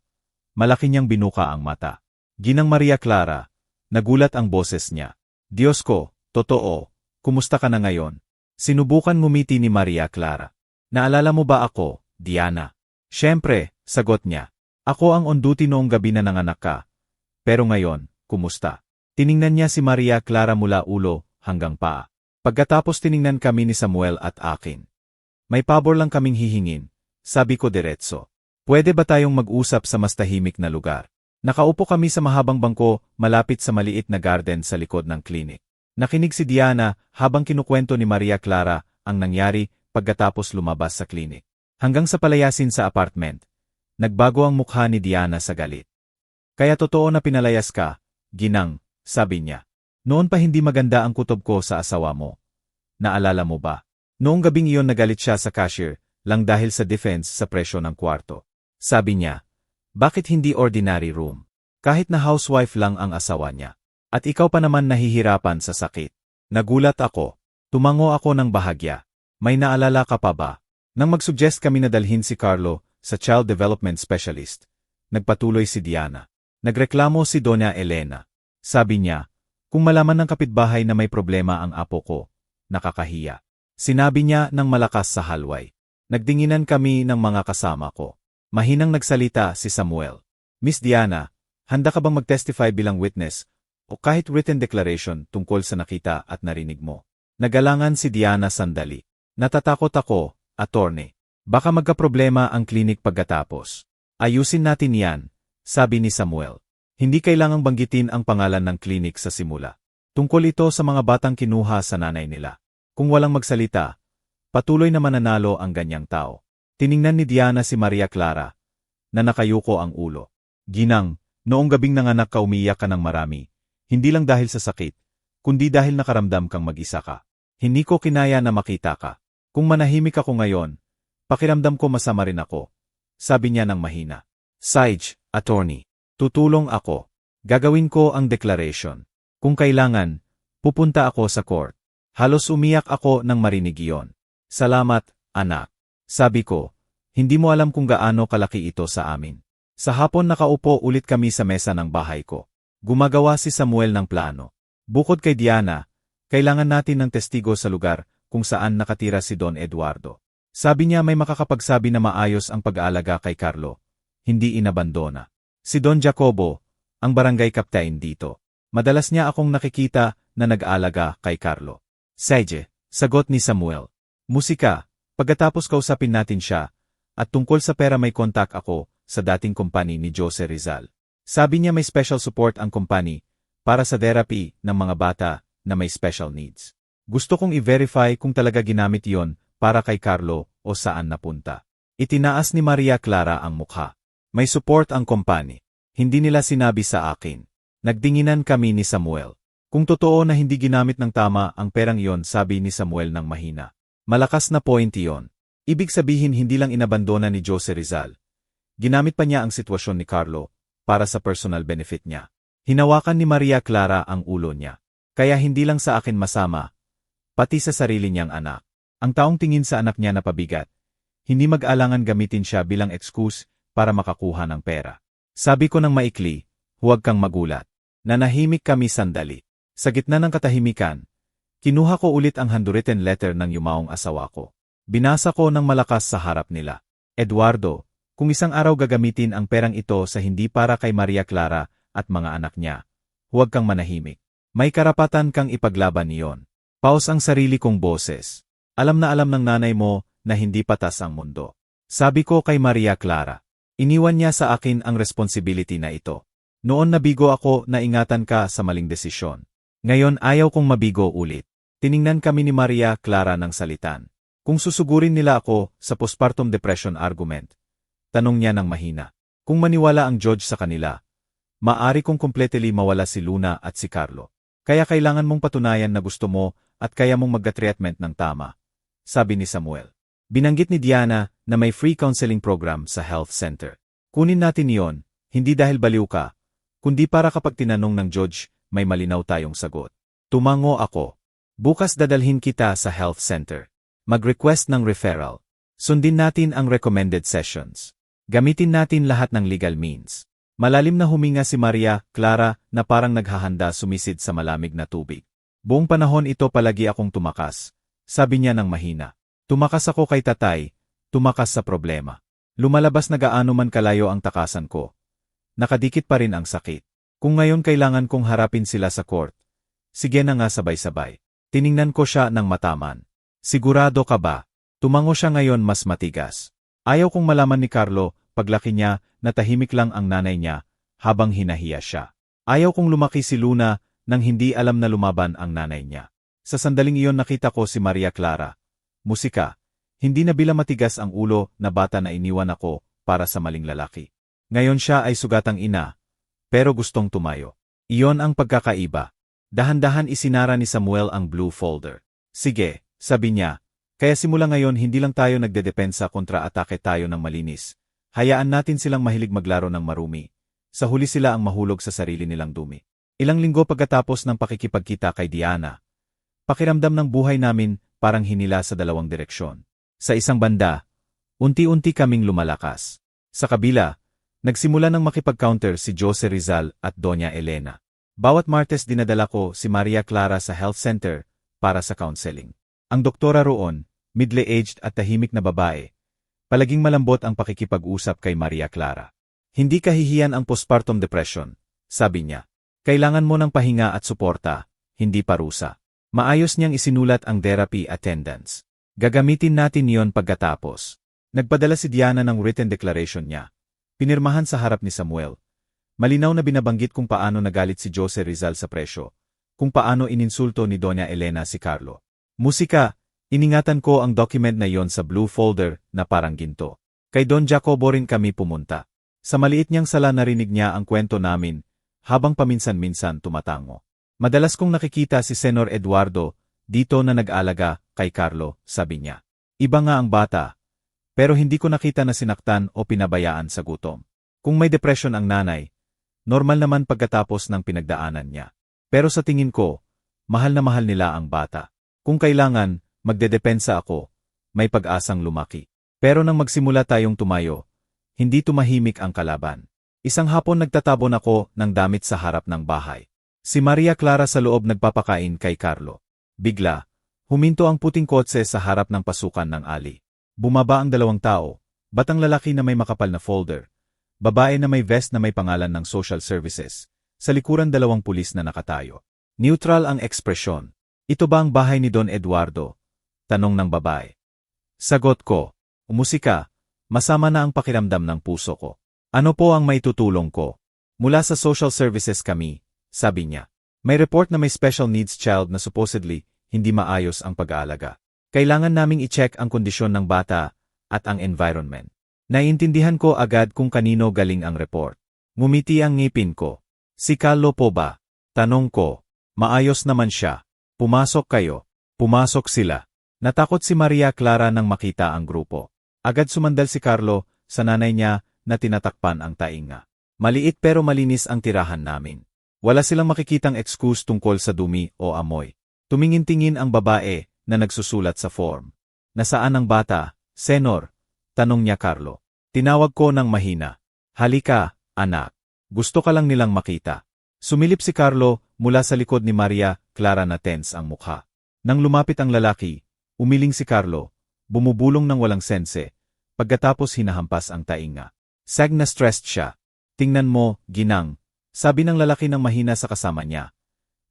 malaki niyang binuka ang mata. Ginang Maria Clara, nagulat ang boses niya. Diyos ko, totoo, kumusta ka na ngayon? Sinubukan ngumiti ni Maria Clara. Naalala mo ba ako, Diana? Siyempre, sagot niya. Ako ang on duty noong gabi na nanganak ka. Pero ngayon, kumusta? Tiningnan niya si Maria Clara mula ulo hanggang paa. Pagkatapos tiningnan kami ni Samuel at akin. May pabor lang kaming hihingin, sabi ko diretso. Pwede ba tayong mag-usap sa mas tahimik na lugar? Nakaupo kami sa mahabang bangko malapit sa maliit na garden sa likod ng klinik. Nakinig si Diana habang kinukwento ni Maria Clara ang nangyari pagkatapos lumabas sa klinik. Hanggang sa palayasin sa apartment, Nagbago ang mukha ni Diana sa galit. Kaya totoo na pinalayas ka, ginang, sabi niya. Noon pa hindi maganda ang kutob ko sa asawa mo. Naalala mo ba? Noong gabing iyon nagalit siya sa cashier, lang dahil sa defense sa presyo ng kwarto. Sabi niya, bakit hindi ordinary room? Kahit na housewife lang ang asawa niya. At ikaw pa naman nahihirapan sa sakit. Nagulat ako. Tumango ako ng bahagya. May naalala ka pa ba? Nang mag-suggest kami na dalhin si Carlo sa Child Development Specialist, nagpatuloy si Diana. Nagreklamo si Doña Elena. Sabi niya, kung malaman ng kapitbahay na may problema ang apo ko, nakakahiya. Sinabi niya ng malakas sa halway. Nagdinginan kami ng mga kasama ko. Mahinang nagsalita si Samuel. Miss Diana, handa ka bang mag-testify bilang witness o kahit written declaration tungkol sa nakita at narinig mo? Nagalangan si Diana sandali. Natatakot ako, attorney. Baka magkaproblema ang klinik pagkatapos. Ayusin natin yan, sabi ni Samuel. Hindi kailangang banggitin ang pangalan ng klinik sa simula. Tungkol ito sa mga batang kinuha sa nanay nila. Kung walang magsalita, patuloy na mananalo ang ganyang tao. Tiningnan ni Diana si Maria Clara, na nakayuko ang ulo. Ginang, noong gabing nanganak ka umiyak ka ng marami, hindi lang dahil sa sakit, kundi dahil nakaramdam kang mag-isa ka. Hindi ko kinaya na makita ka. Kung manahimik ako ngayon, pakiramdam ko masama rin ako, sabi niya ng mahina. Sage, attorney, tutulong ako. Gagawin ko ang declaration. Kung kailangan, pupunta ako sa court. Halos umiyak ako nang marinig iyon. Salamat, anak. Sabi ko, hindi mo alam kung gaano kalaki ito sa amin. Sa hapon nakaupo ulit kami sa mesa ng bahay ko. Gumagawa si Samuel ng plano. Bukod kay Diana, kailangan natin ng testigo sa lugar kung saan nakatira si Don Eduardo. Sabi niya may makakapagsabi na maayos ang pag-aalaga kay Carlo. Hindi inabandona. Si Don Jacobo, ang barangay captain dito. Madalas niya akong nakikita na nag-aalaga kay Carlo. Sige, sagot ni Samuel. Musika, pagkatapos kausapin natin siya, at tungkol sa pera may kontak ako sa dating kumpany ni Jose Rizal. Sabi niya may special support ang kumpany para sa therapy ng mga bata na may special needs. Gusto kong i-verify kung talaga ginamit iyon para kay Carlo o saan napunta. Itinaas ni Maria Clara ang mukha. May support ang kumpany. Hindi nila sinabi sa akin. Nagdinginan kami ni Samuel. Kung totoo na hindi ginamit ng tama ang perang iyon, sabi ni Samuel ng mahina. Malakas na point iyon. Ibig sabihin hindi lang inabandona ni Jose Rizal. Ginamit pa niya ang sitwasyon ni Carlo para sa personal benefit niya. Hinawakan ni Maria Clara ang ulo niya. Kaya hindi lang sa akin masama, pati sa sarili niyang anak. Ang taong tingin sa anak niya na pabigat, hindi mag-alangan gamitin siya bilang excuse para makakuha ng pera. Sabi ko ng maikli, huwag kang magulat. Nanahimik kami sandali. Sa gitna ng katahimikan, kinuha ko ulit ang handwritten letter ng yumaong asawa ko. Binasa ko ng malakas sa harap nila. Eduardo, kung isang araw gagamitin ang perang ito sa hindi para kay Maria Clara at mga anak niya, huwag kang manahimik. May karapatan kang ipaglaban niyon. Paus ang sarili kong boses. Alam na alam ng nanay mo na hindi patas ang mundo. Sabi ko kay Maria Clara. Iniwan niya sa akin ang responsibility na ito. Noon nabigo ako na ingatan ka sa maling desisyon. Ngayon ayaw kong mabigo ulit. Tiningnan kami ni Maria Clara ng salitan. Kung susugurin nila ako sa postpartum depression argument, tanong niya ng mahina. Kung maniwala ang judge sa kanila, maari kong completely mawala si Luna at si Carlo. Kaya kailangan mong patunayan na gusto mo at kaya mong mag-treatment ng tama, sabi ni Samuel. Binanggit ni Diana na may free counseling program sa health center. Kunin natin iyon, hindi dahil baliw ka, kundi para kapag tinanong ng judge, may malinaw tayong sagot. Tumango ako. Bukas dadalhin kita sa health center. Mag-request ng referral. Sundin natin ang recommended sessions. Gamitin natin lahat ng legal means. Malalim na huminga si Maria Clara na parang naghahanda sumisid sa malamig na tubig. Buong panahon ito palagi akong tumakas. Sabi niya ng mahina. Tumakas ako kay tatay, tumakas sa problema. Lumalabas na gaano man kalayo ang takasan ko. Nakadikit pa rin ang sakit. Kung ngayon kailangan kong harapin sila sa court, sige na nga sabay-sabay. Tiningnan ko siya ng mataman. Sigurado ka ba? Tumango siya ngayon mas matigas. Ayaw kong malaman ni Carlo, paglaki niya, na tahimik lang ang nanay niya, habang hinahiya siya. Ayaw kong lumaki si Luna, nang hindi alam na lumaban ang nanay niya. Sa sandaling iyon nakita ko si Maria Clara. Musika. Hindi na bila matigas ang ulo na bata na iniwan ako, para sa maling lalaki. Ngayon siya ay sugatang ina, pero gustong tumayo. Iyon ang pagkakaiba. Dahan-dahan isinara ni Samuel ang blue folder. Sige, sabi niya, kaya simula ngayon hindi lang tayo nagdedepensa kontra atake tayo ng malinis. Hayaan natin silang mahilig maglaro ng marumi. Sa huli sila ang mahulog sa sarili nilang dumi. Ilang linggo pagkatapos ng pakikipagkita kay Diana, pakiramdam ng buhay namin parang hinila sa dalawang direksyon. Sa isang banda, unti-unti kaming lumalakas. Sa kabila, nagsimula ng makipag-counter si Jose Rizal at Doña Elena. Bawat Martes dinadala ko si Maria Clara sa health center para sa counseling. Ang doktora roon, middle-aged at tahimik na babae, palaging malambot ang pakikipag-usap kay Maria Clara. Hindi kahihiyan ang postpartum depression, sabi niya. Kailangan mo ng pahinga at suporta, hindi parusa. Maayos niyang isinulat ang therapy attendance. Gagamitin natin iyon pagkatapos. Nagpadala si Diana ng written declaration niya. Pinirmahan sa harap ni Samuel. Malinaw na binabanggit kung paano nagalit si Jose Rizal sa presyo, kung paano ininsulto ni Doña Elena si Carlo. Musika, iningatan ko ang document na iyon sa blue folder na parang ginto. Kay Don Jacobo rin kami pumunta. Sa maliit niyang sala narinig niya ang kwento namin, habang paminsan-minsan tumatango. Madalas kong nakikita si Senor Eduardo dito na nag-alaga kay Carlo, sabi niya. Iba nga ang bata, pero hindi ko nakita na sinaktan o pinabayaan sa gutom. Kung may depression ang nanay, normal naman pagkatapos ng pinagdaanan niya. Pero sa tingin ko, mahal na mahal nila ang bata. Kung kailangan, magdedepensa ako, may pag-asang lumaki. Pero nang magsimula tayong tumayo, hindi tumahimik ang kalaban. Isang hapon nagtatabon ako ng damit sa harap ng bahay. Si Maria Clara sa loob nagpapakain kay Carlo. Bigla, huminto ang puting kotse sa harap ng pasukan ng ali. Bumaba ang dalawang tao, batang lalaki na may makapal na folder, babae na may vest na may pangalan ng social services, sa likuran dalawang pulis na nakatayo. Neutral ang ekspresyon. Ito ba ang bahay ni Don Eduardo? Tanong ng babae. Sagot ko, umusika, masama na ang pakiramdam ng puso ko. Ano po ang maitutulong ko? Mula sa social services kami, sabi niya. May report na may special needs child na supposedly hindi maayos ang pag-aalaga. Kailangan naming i-check ang kondisyon ng bata at ang environment. Naiintindihan ko agad kung kanino galing ang report. Ngumiti ang ngipin ko. Si Carlo po ba? Tanong ko. Maayos naman siya. Pumasok kayo. Pumasok sila. Natakot si Maria Clara nang makita ang grupo. Agad sumandal si Carlo sa nanay niya na tinatakpan ang tainga. Maliit pero malinis ang tirahan namin. Wala silang makikitang excuse tungkol sa dumi o amoy. Tumingin-tingin ang babae na nagsusulat sa form. Nasaan ang bata, Senor? Tanong niya Carlo. Tinawag ko ng mahina. Halika, anak. Gusto ka lang nilang makita. Sumilip si Carlo mula sa likod ni Maria Clara na tense ang mukha. Nang lumapit ang lalaki, umiling si Carlo, bumubulong ng walang sense, pagkatapos hinahampas ang tainga. Sag na stressed siya. Tingnan mo, ginang, sabi ng lalaki ng mahina sa kasama niya.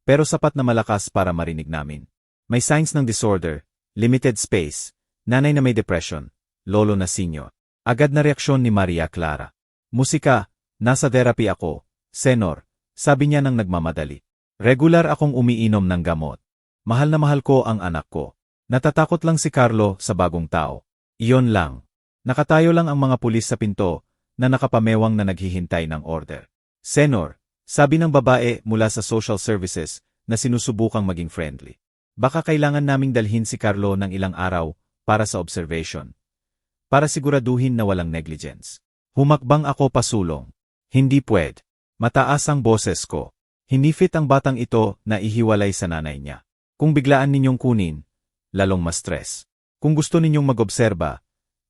Pero sapat na malakas para marinig namin. May signs ng disorder, limited space, nanay na may depression, lolo na senior. Agad na reaksyon ni Maria Clara. Musika, nasa therapy ako, Senor, sabi niya nang nagmamadali. Regular akong umiinom ng gamot. Mahal na mahal ko ang anak ko. Natatakot lang si Carlo sa bagong tao. Iyon lang. Nakatayo lang ang mga pulis sa pinto na nakapamewang na naghihintay ng order. Senor, sabi ng babae mula sa social services na sinusubukang maging friendly. Baka kailangan naming dalhin si Carlo ng ilang araw para sa observation. Para siguraduhin na walang negligence. Humakbang ako pasulong. Hindi pwede. Mataas ang boses ko. Hinifit ang batang ito na ihiwalay sa nanay niya. Kung biglaan ninyong kunin, lalong ma-stress. Kung gusto ninyong mag-obserba,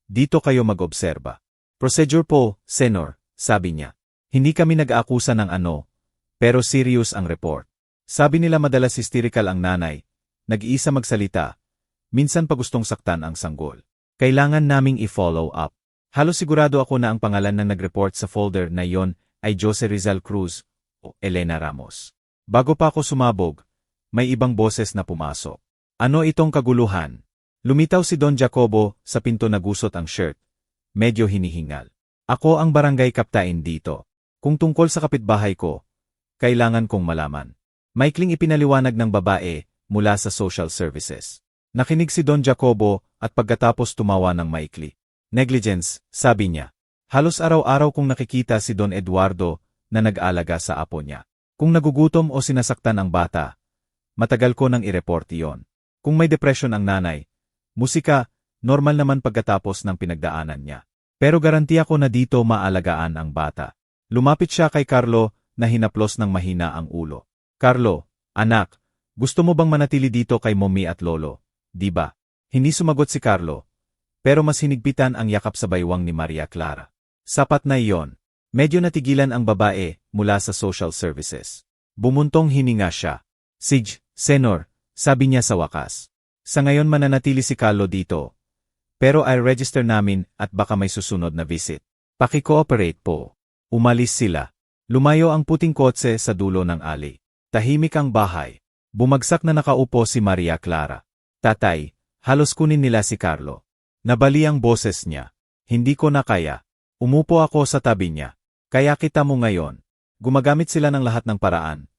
dito kayo mag-obserba. Procedure po, Senor, sabi niya. Hindi kami nag-aakusa ng ano, pero serious ang report. Sabi nila madalas hysterical ang nanay, nag-iisa magsalita, minsan pa gustong saktan ang sanggol. Kailangan naming i-follow up. Halos sigurado ako na ang pangalan ng nag-report sa folder na iyon ay Jose Rizal Cruz o Elena Ramos. Bago pa ako sumabog, may ibang boses na pumasok. Ano itong kaguluhan? Lumitaw si Don Jacobo sa pinto na gusot ang shirt. Medyo hinihingal. Ako ang barangay kaptain dito. Kung tungkol sa kapitbahay ko, kailangan kong malaman. Maikling ipinaliwanag ng babae mula sa social services. Nakinig si Don Jacobo at pagkatapos tumawa ng maikli. Negligence, sabi niya. Halos araw-araw kong nakikita si Don Eduardo na nag-alaga sa apo niya. Kung nagugutom o sinasaktan ang bata, matagal ko nang i-report iyon. Kung may depression ang nanay, musika, normal naman pagkatapos ng pinagdaanan niya. Pero garantiya ko na dito maalagaan ang bata. Lumapit siya kay Carlo na hinaplos ng mahina ang ulo. Carlo, anak, gusto mo bang manatili dito kay mommy at lolo? Di ba? Hindi sumagot si Carlo. Pero mas hinigpitan ang yakap sa baywang ni Maria Clara. Sapat na iyon. Medyo natigilan ang babae mula sa social services. Bumuntong hininga siya. Sige, Senor, sabi niya sa wakas. Sa ngayon mananatili si Carlo dito. Pero I'll register namin at baka may susunod na visit. Paki-cooperate po. Umalis sila. Lumayo ang puting kotse sa dulo ng alley. Tahimik ang bahay. Bumagsak na nakaupo si Maria Clara. Tatay, halos kunin nila si Carlo. Nabali ang boses niya. Hindi ko na kaya. Umupo ako sa tabi niya. Kaya kita mo ngayon. Gumagamit sila ng lahat ng paraan.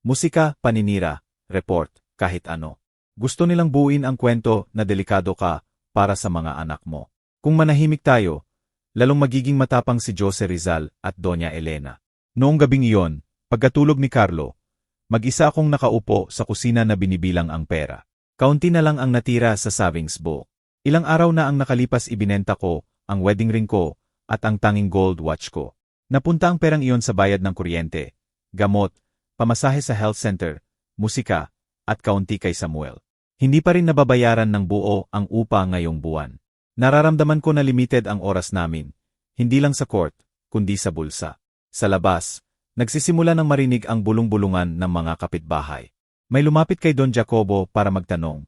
Musika, paninira, report, kahit ano. Gusto nilang buuin ang kwento na delikado ka para sa mga anak mo. Kung manahimik tayo, lalong magiging matapang si Jose Rizal at Doña Elena. Noong gabing iyon, pagkatulog ni Carlo, mag-isa akong nakaupo sa kusina na binibilang ang pera. Kaunti na lang ang natira sa savings book. Ilang araw na ang nakalipas ibinenta ko ang wedding ring ko at ang tanging gold watch ko. Napunta ang perang iyon sa bayad ng kuryente, gamot, pamasahe sa health center, musika, at kaunti kay Samuel. Hindi pa rin nababayaran ng buo ang upa ngayong buwan. Nararamdaman ko na limited ang oras namin, hindi lang sa court, kundi sa bulsa. Sa labas, nagsisimula ng marinig ang bulong-bulungan ng mga kapitbahay. May lumapit kay Don Jacobo para magtanong.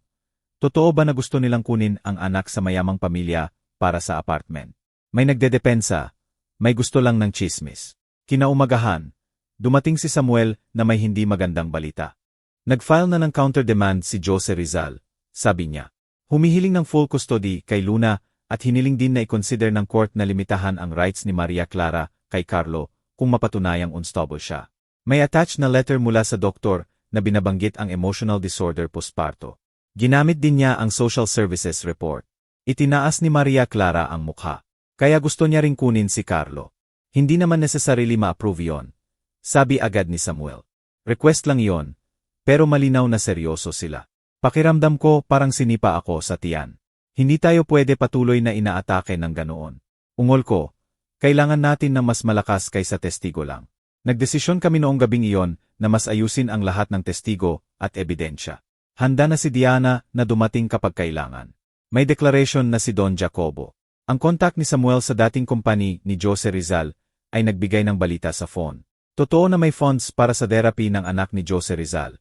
Totoo ba na gusto nilang kunin ang anak sa mayamang pamilya para sa apartment? May nagdedepensa, may gusto lang ng chismis. Kinaumagahan, dumating si Samuel na may hindi magandang balita. Nag-file na ng counter-demand si Jose Rizal, sabi niya. Humihiling ng full custody kay Luna at hiniling din na i-consider ng court na limitahan ang rights ni Maria Clara kay Carlo kung mapatunayang unstable siya. May attached na letter mula sa doktor na binabanggit ang emotional disorder postparto. Ginamit din niya ang social services report. Itinaas ni Maria Clara ang mukha. Kaya gusto niya ring kunin si Carlo. Hindi naman necessarily ma-approve yon, sabi agad ni Samuel. Request lang yon. Pero malinaw na seryoso sila. Pakiramdam ko parang sinipa ako sa tiyan. Hindi tayo pwede patuloy na inaatake ng ganoon. Ungol ko, kailangan natin ng mas malakas kaysa testigo lang. Nagdesisyon kami noong gabing iyon na mas ayusin ang lahat ng testigo at ebidensya. Handa na si Diana na dumating kapag kailangan. May declaration na si Don Jacobo. Ang contact ni Samuel sa dating company ni Jose Rizal ay nagbigay ng balita sa phone. Totoo na may funds para sa therapy ng anak ni Jose Rizal.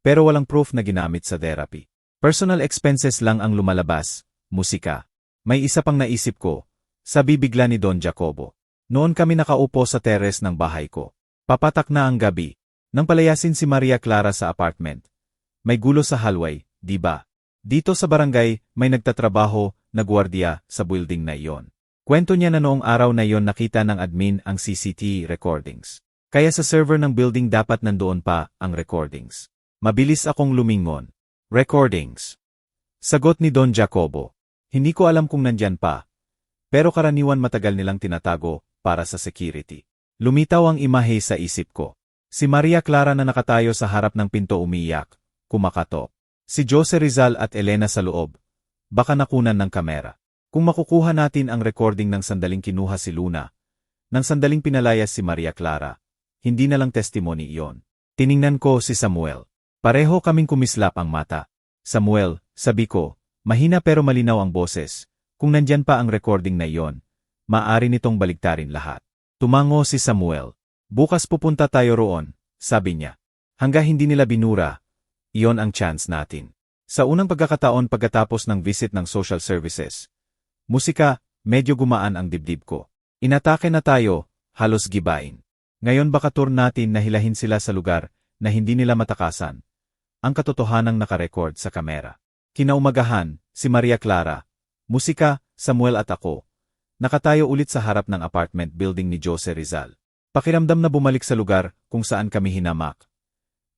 Pero walang proof na ginamit sa therapy. Personal expenses lang ang lumalabas, musika. May isa pang naisip ko, sabi bigla ni Don Jacobo. Noon kami nakaupo sa terrace ng bahay ko. Papatak na ang gabi. Nang palayasin si Maria Clara sa apartment. May gulo sa hallway, di ba? Dito sa barangay, may nagtatrabaho na gwardiya sa building na iyon. Kwento niya na noong araw na iyon nakita ng admin ang CCTV recordings. Kaya sa server ng building dapat nandoon pa ang recordings. Mabilis akong lumingon. Recordings. Sagot ni Don Jacobo. Hindi ko alam kung nandyan pa. Pero karaniwan matagal nilang tinatago para sa security. Lumitaw ang imahe sa isip ko. Si Maria Clara na nakatayo sa harap ng pinto umiyak, kumakatok. Si Jose Rizal at Elena sa loob. Baka nakunan ng kamera. Kung makukuha natin ang recording ng sandaling kinuha si Luna, ng sandaling pinalayas si Maria Clara, hindi na lang testimony iyon. Tiningnan ko si Samuel. Pareho kaming kumislap ang mata. Samuel, sabi ko, mahina pero malinaw ang boses. Kung nandyan pa ang recording na iyon, maaari nitong baligtarin lahat. Tumango si Samuel. Bukas pupunta tayo roon, sabi niya. Hangga hindi nila binura, iyon ang chance natin. Sa unang pagkakataon pagkatapos ng visit ng social services, musika, medyo gumaan ang dibdib ko. Inatake na tayo, halos gibain. Ngayon baka tour natin na hilahin sila sa lugar na hindi nila matakasan. Ang katotohanang nakarecord sa kamera. Kinaumagahan, si Maria Clara, musika, Samuel at ako, nakatayo ulit sa harap ng apartment building ni Jose Rizal. Pakiramdam na bumalik sa lugar kung saan kami hinamak.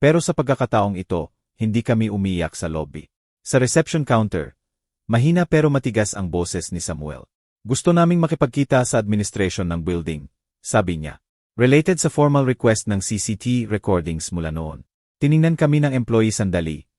Pero sa pagkakataong ito, hindi kami umiyak sa lobby. Sa reception counter, mahina pero matigas ang boses ni Samuel. Gusto naming makipagkita sa administration ng building, sabi niya. Related sa formal request ng CCTV recordings mula noon. Tiningnan kami ng employee sandali.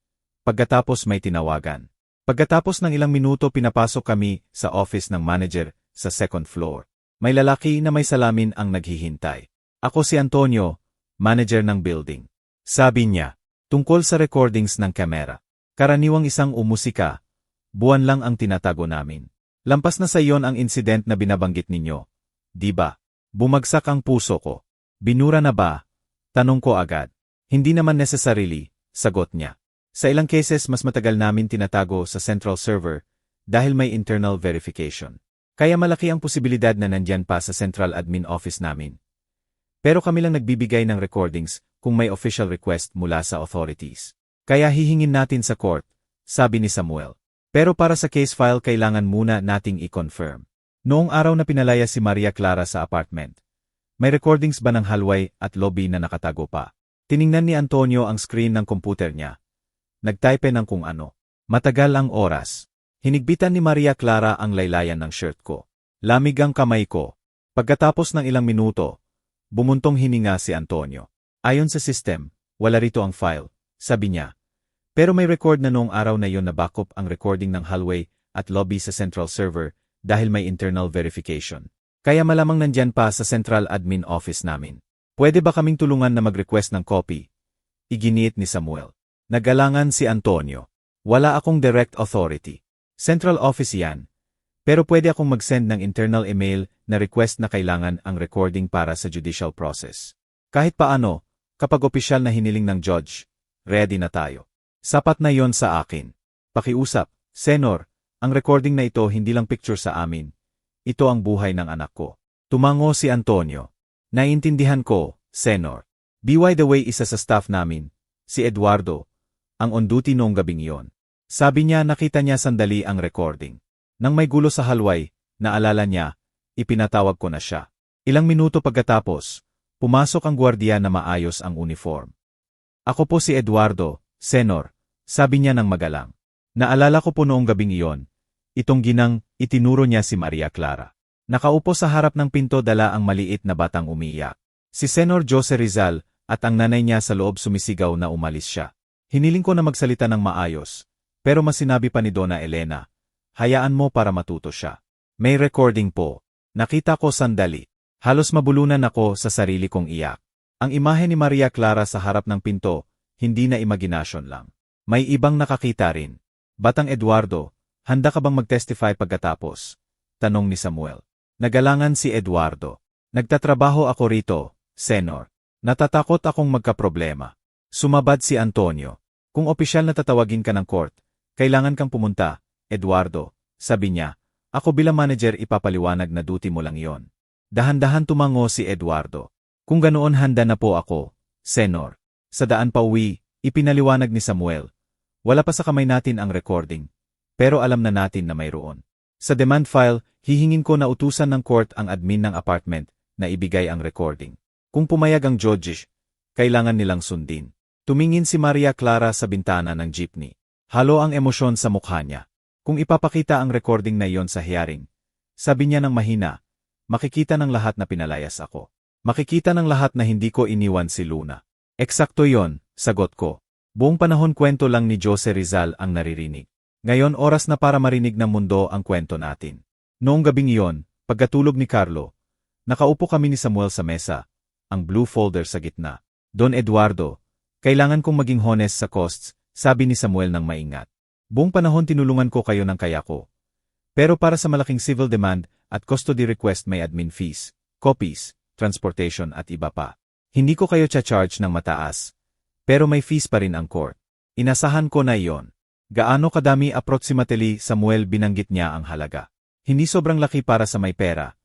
Pagkatapos may tinawagan. Pagkatapos ng ilang minuto pinapasok kami sa office ng manager sa second floor. May lalaki na may salamin ang naghihintay. Ako si Antonio, manager ng building. Sabi niya, tungkol sa recordings ng kamera. Karaniwang isang umusika, buwan lang ang tinatago namin. Lampas na sa iyon ang incident na binabanggit ninyo. Di ba? Bumagsak ang puso ko. Binura na ba? Tanong ko agad. Hindi naman necessarily, sagot niya. Sa ilang cases mas matagal namin tinatago sa central server dahil may internal verification. Kaya malaki ang posibilidad na nandyan pa sa central admin office namin. Pero kami lang nagbibigay ng recordings kung may official request mula sa authorities. Kaya hihingin natin sa court, sabi ni Samuel. Pero para sa case file kailangan muna nating i-confirm. Noong araw na pinalaya si Maria Clara sa apartment, may recordings ba ng hallway at lobby na nakatago pa? Tiningnan ni Antonio ang screen ng computer niya. Nagtype ng kung ano. Matagal ang oras. Hinigpitan ni Maria Clara ang laylayan ng shirt ko. Lamig ang kamay ko. Pagkatapos ng ilang minuto, bumuntong hininga si Antonio. Ayon sa system, wala rito ang file, sabi niya. Pero may record na noong araw na yon na backup ang recording ng hallway at lobby sa central server dahil may internal verification. Kaya malamang nandyan pa sa central admin office namin. Pwede ba kaming tulungan na mag-request ng copy? Iginiit ni Samuel. Nagalangan si Antonio. Wala akong direct authority. Central office yan. Pero pwede akong mag-send ng internal email na request na kailangan ang recording para sa judicial process. Kahit paano, kapag opisyal na hiniling ng judge, ready na tayo. Sapat na yon sa akin. Pakiusap, Senor, ang recording na ito hindi lang picture sa amin. Ito ang buhay ng anak ko. Tumango si Antonio. Naiintindihan ko, Senor. By the way, isa sa staff namin, si Eduardo, ang on-duty noong gabing iyon. Sabi niya nakita niya sandali ang recording. Nang may gulo sa hallway, naalala niya, ipinatawag ko na siya. Ilang minuto pagkatapos, pumasok ang gwardiya na maayos ang uniform. Ako po si Eduardo, Senor, sabi niya ng magalang. Naalala ko po noong gabing iyon, itong ginang, itinuro niya si Maria Clara. Nakaupo sa harap ng pinto dala ang maliit na batang umiiyak. Si Senor Jose Rizal at ang nanay niya sa loob sumisigaw na umalis siya. Hiniling ko na magsalita ng maayos, pero mas sinabi pa ni Donna Elena, hayaan mo para matuto siya. May recording po. Nakita ko sandali. Halos mabulunan ako sa sarili kong iyak. Ang imahe ni Maria Clara sa harap ng pinto, hindi na imaginasyon lang. May ibang nakakita rin. Batang Eduardo, handa ka bang mag-testify pagkatapos? Tanong ni Samuel. Nagalangan si Eduardo. Nagtatrabaho ako rito, Senor. Natatakot akong magkaproblema. Sumabad si Antonio. Kung opisyal na tatawagin ka ng court, kailangan kang pumunta, Eduardo, sabi niya. Ako bilang manager ipapaliwanag na duty mo lang yon. Dahan-dahan tumango si Eduardo. Kung ganoon handa na po ako, Senor. Sa daan pa uwi, ipinaliwanag ni Samuel. Wala pa sa kamay natin ang recording, pero alam na natin na mayroon. Sa demand file, hihingin ko na utusan ng court ang admin ng apartment na ibigay ang recording. Kung pumayag ang judge, kailangan nilang sundin. Tumingin si Maria Clara sa bintana ng jeepney. Halo ang emosyon sa mukha niya. Kung ipapakita ang recording na iyon sa hearing, sabi niya ng mahina, makikita ng lahat na pinalayas ako. Makikita ng lahat na hindi ko iniwan si Luna. Eksakto yon, sagot ko. Buong panahon kwento lang ni Jose Rizal ang naririnig. Ngayon oras na para marinig ng mundo ang kwento natin. Noong gabing iyon, pagkatulog ni Carlo, nakaupo kami ni Samuel sa mesa, ang blue folder sa gitna. Don Eduardo, kailangan kong maging honest sa costs, sabi ni Samuel ng maingat. Buong panahon tinulungan ko kayo ng kaya ko. Pero para sa malaking civil demand at custody request may admin fees, copies, transportation at iba pa. Hindi ko kayo cha-charge ng mataas. Pero may fees pa rin ang court. Inasahan ko na iyon. Gaano kadami approximately Samuel binanggit niya ang halaga. Hindi sobrang laki para sa may pera.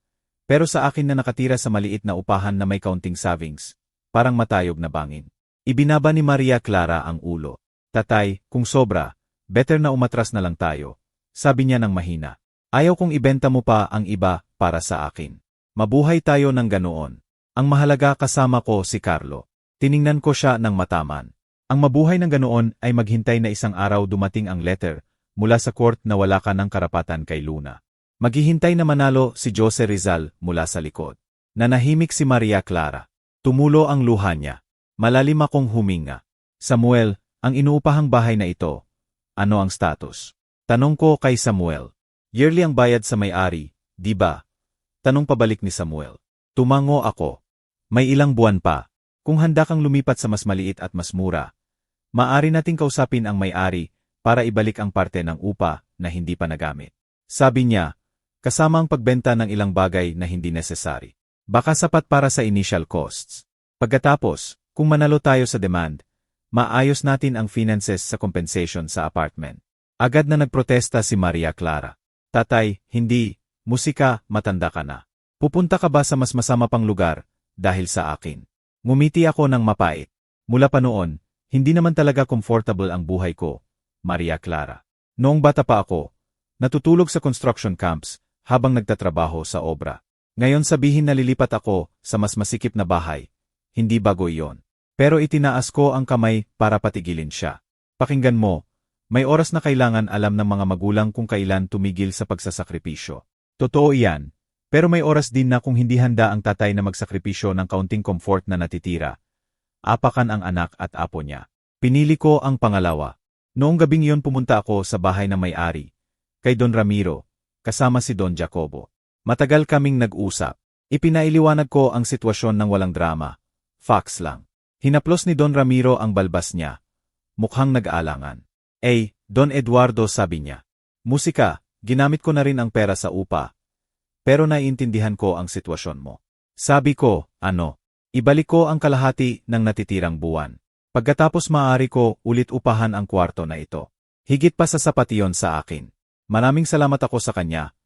Pero sa akin na nakatira sa maliit na upahan na may kaunting savings, parang matayog na bangin. Ibinaba ni Maria Clara ang ulo. Tatay, kung sobra, better na umatras na lang tayo. Sabi niya ng mahina. Ayaw kong ibenta mo pa ang iba para sa akin. Mabuhay tayo ng ganoon. Ang mahalaga kasama ko si Carlo. Tiningnan ko siya ng mataman. Ang mabuhay ng ganoon ay maghintay na isang araw dumating ang letter mula sa court na wala ka ng karapatan kay Luna. Maghihintay na manalo si Jose Rizal mula sa likod. Nanahimik si Maria Clara. Tumulo ang luha niya. Malalim akong huminga. Samuel, ang inuupahang bahay na ito, ano ang status? Tanong ko kay Samuel. Yearly ang bayad sa may-ari, di ba? Tanong pabalik ni Samuel. Tumango ako. May ilang buwan pa. Kung handa kang lumipat sa mas maliit at mas mura, maaari nating kausapin ang may-ari para ibalik ang parte ng upa na hindi pa nagamit. Sabi niya, kasama ang pagbenta ng ilang bagay na hindi necessary. Baka sapat para sa initial costs. Pagkatapos, kung manalo tayo sa demand, maayos natin ang finances sa compensation sa apartment. Agad na nagprotesta si Maria Clara. Tatay, hindi, musika, matanda ka na. Pupunta ka ba sa mas masama pang lugar dahil sa akin? Ngumiti ako ng mapait. Mula pa noon, hindi naman talaga comfortable ang buhay ko, Maria Clara. Noong bata pa ako, natutulog sa construction camps habang nagtatrabaho sa obra. Ngayon sabihin na lilipat ako sa mas masikip na bahay. Hindi bago iyon. Pero itinaas ko ang kamay para patigilin siya. Pakinggan mo, may oras na kailangan alam ng mga magulang kung kailan tumigil sa pagsasakripisyo. Totoo iyan, pero may oras din na kung hindi handa ang tatay na magsakripisyo ng kaunting comfort na natitira. Apakan ang anak at apo niya. Pinili ko ang pangalawa. Noong gabing iyon pumunta ako sa bahay ng may-ari, kay Don Ramiro, kasama si Don Jacobo. Matagal kaming nag-usap. Ipinailiwanag ko ang sitwasyon ng walang drama. Facts lang. Hinaplos ni Don Ramiro ang balbas niya. Mukhang nag-aalangan. Don Eduardo, sabi niya. Musika, ginamit ko na rin ang pera sa upa. Pero naiintindihan ko ang sitwasyon mo. Sabi ko, ibalik ko ang kalahati ng natitirang buwan. Pagkatapos maaari ko ulit upahan ang kwarto na ito. Higit pa sa sapat iyon sa akin. Maraming salamat ako sa kanya.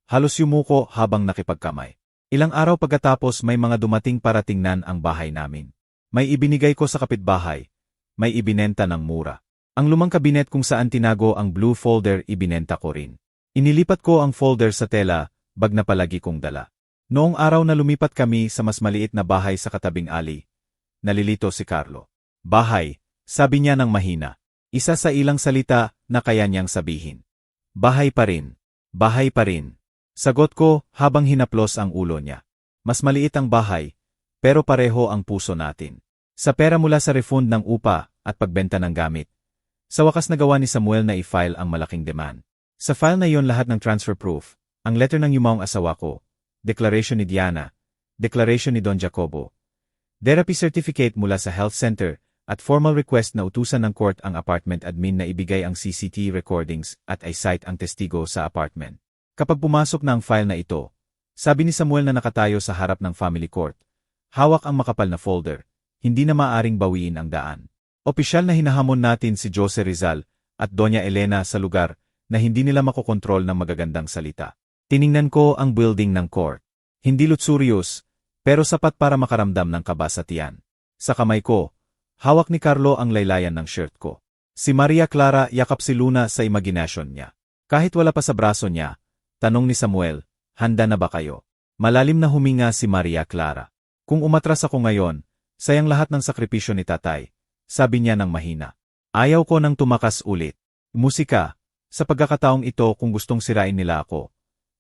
Halos yumuko habang nakipagkamay. Ilang araw pagkatapos may mga dumating para tingnan ang bahay namin. May ibinigay ko sa kapitbahay. May ibinenta ng mura. Ang lumang kabinet kung saan tinago ang blue folder ibinenta ko rin. Inilipat ko ang folder sa tela, bag na palagi kong dala. Noong araw na lumipat kami sa mas maliit na bahay sa katabing alley, nalilito si Carlo. Bahay, sabi niya ng mahina. Isa sa ilang salita na kaya niyang sabihin. Bahay pa rin. Bahay pa rin. Sagot ko habang hinaplos ang ulo niya. Mas maliit ang bahay, pero pareho ang puso natin. Sa pera mula sa refund ng upa at pagbenta ng gamit. Sa wakas nagawa ni Samuel na i-file ang malaking demand. Sa file na iyon lahat ng transfer proof, ang letter ng yumaong asawa ko, declaration ni Diana, declaration ni Don Jacobo, therapy certificate mula sa health center, at formal request na utusan ng court ang apartment admin na ibigay ang CCTV recordings at i-cite ang testigo sa apartment. Kapag pumasok na ang file na ito, sabi ni Samuel na nakatayo sa harap ng family court, hawak ang makapal na folder, hindi na maaring bawiin ang daan. Opisyal na hinahamon natin si Jose Rizal at Doña Elena sa lugar na hindi nila makokontrol ng magagandang salita. Tiningnan ko ang building ng court. Hindi luxurious, pero sapat para makaramdam ng kaba sa tiyan. Sa kamay ko, hawak ni Carlo ang laylayan ng shirt ko. Si Maria Clara yakap si Luna sa imaginasyon niya. Kahit wala pa sa braso niya, tanong ni Samuel, handa na ba kayo? Malalim na huminga si Maria Clara. Kung umatras ako ngayon, sayang lahat ng sakripisyo ni tatay. Sabi niya ng mahina. Ayaw ko nang tumakas ulit. Musika, sa pagkakataong ito kung gustong sirain nila ako,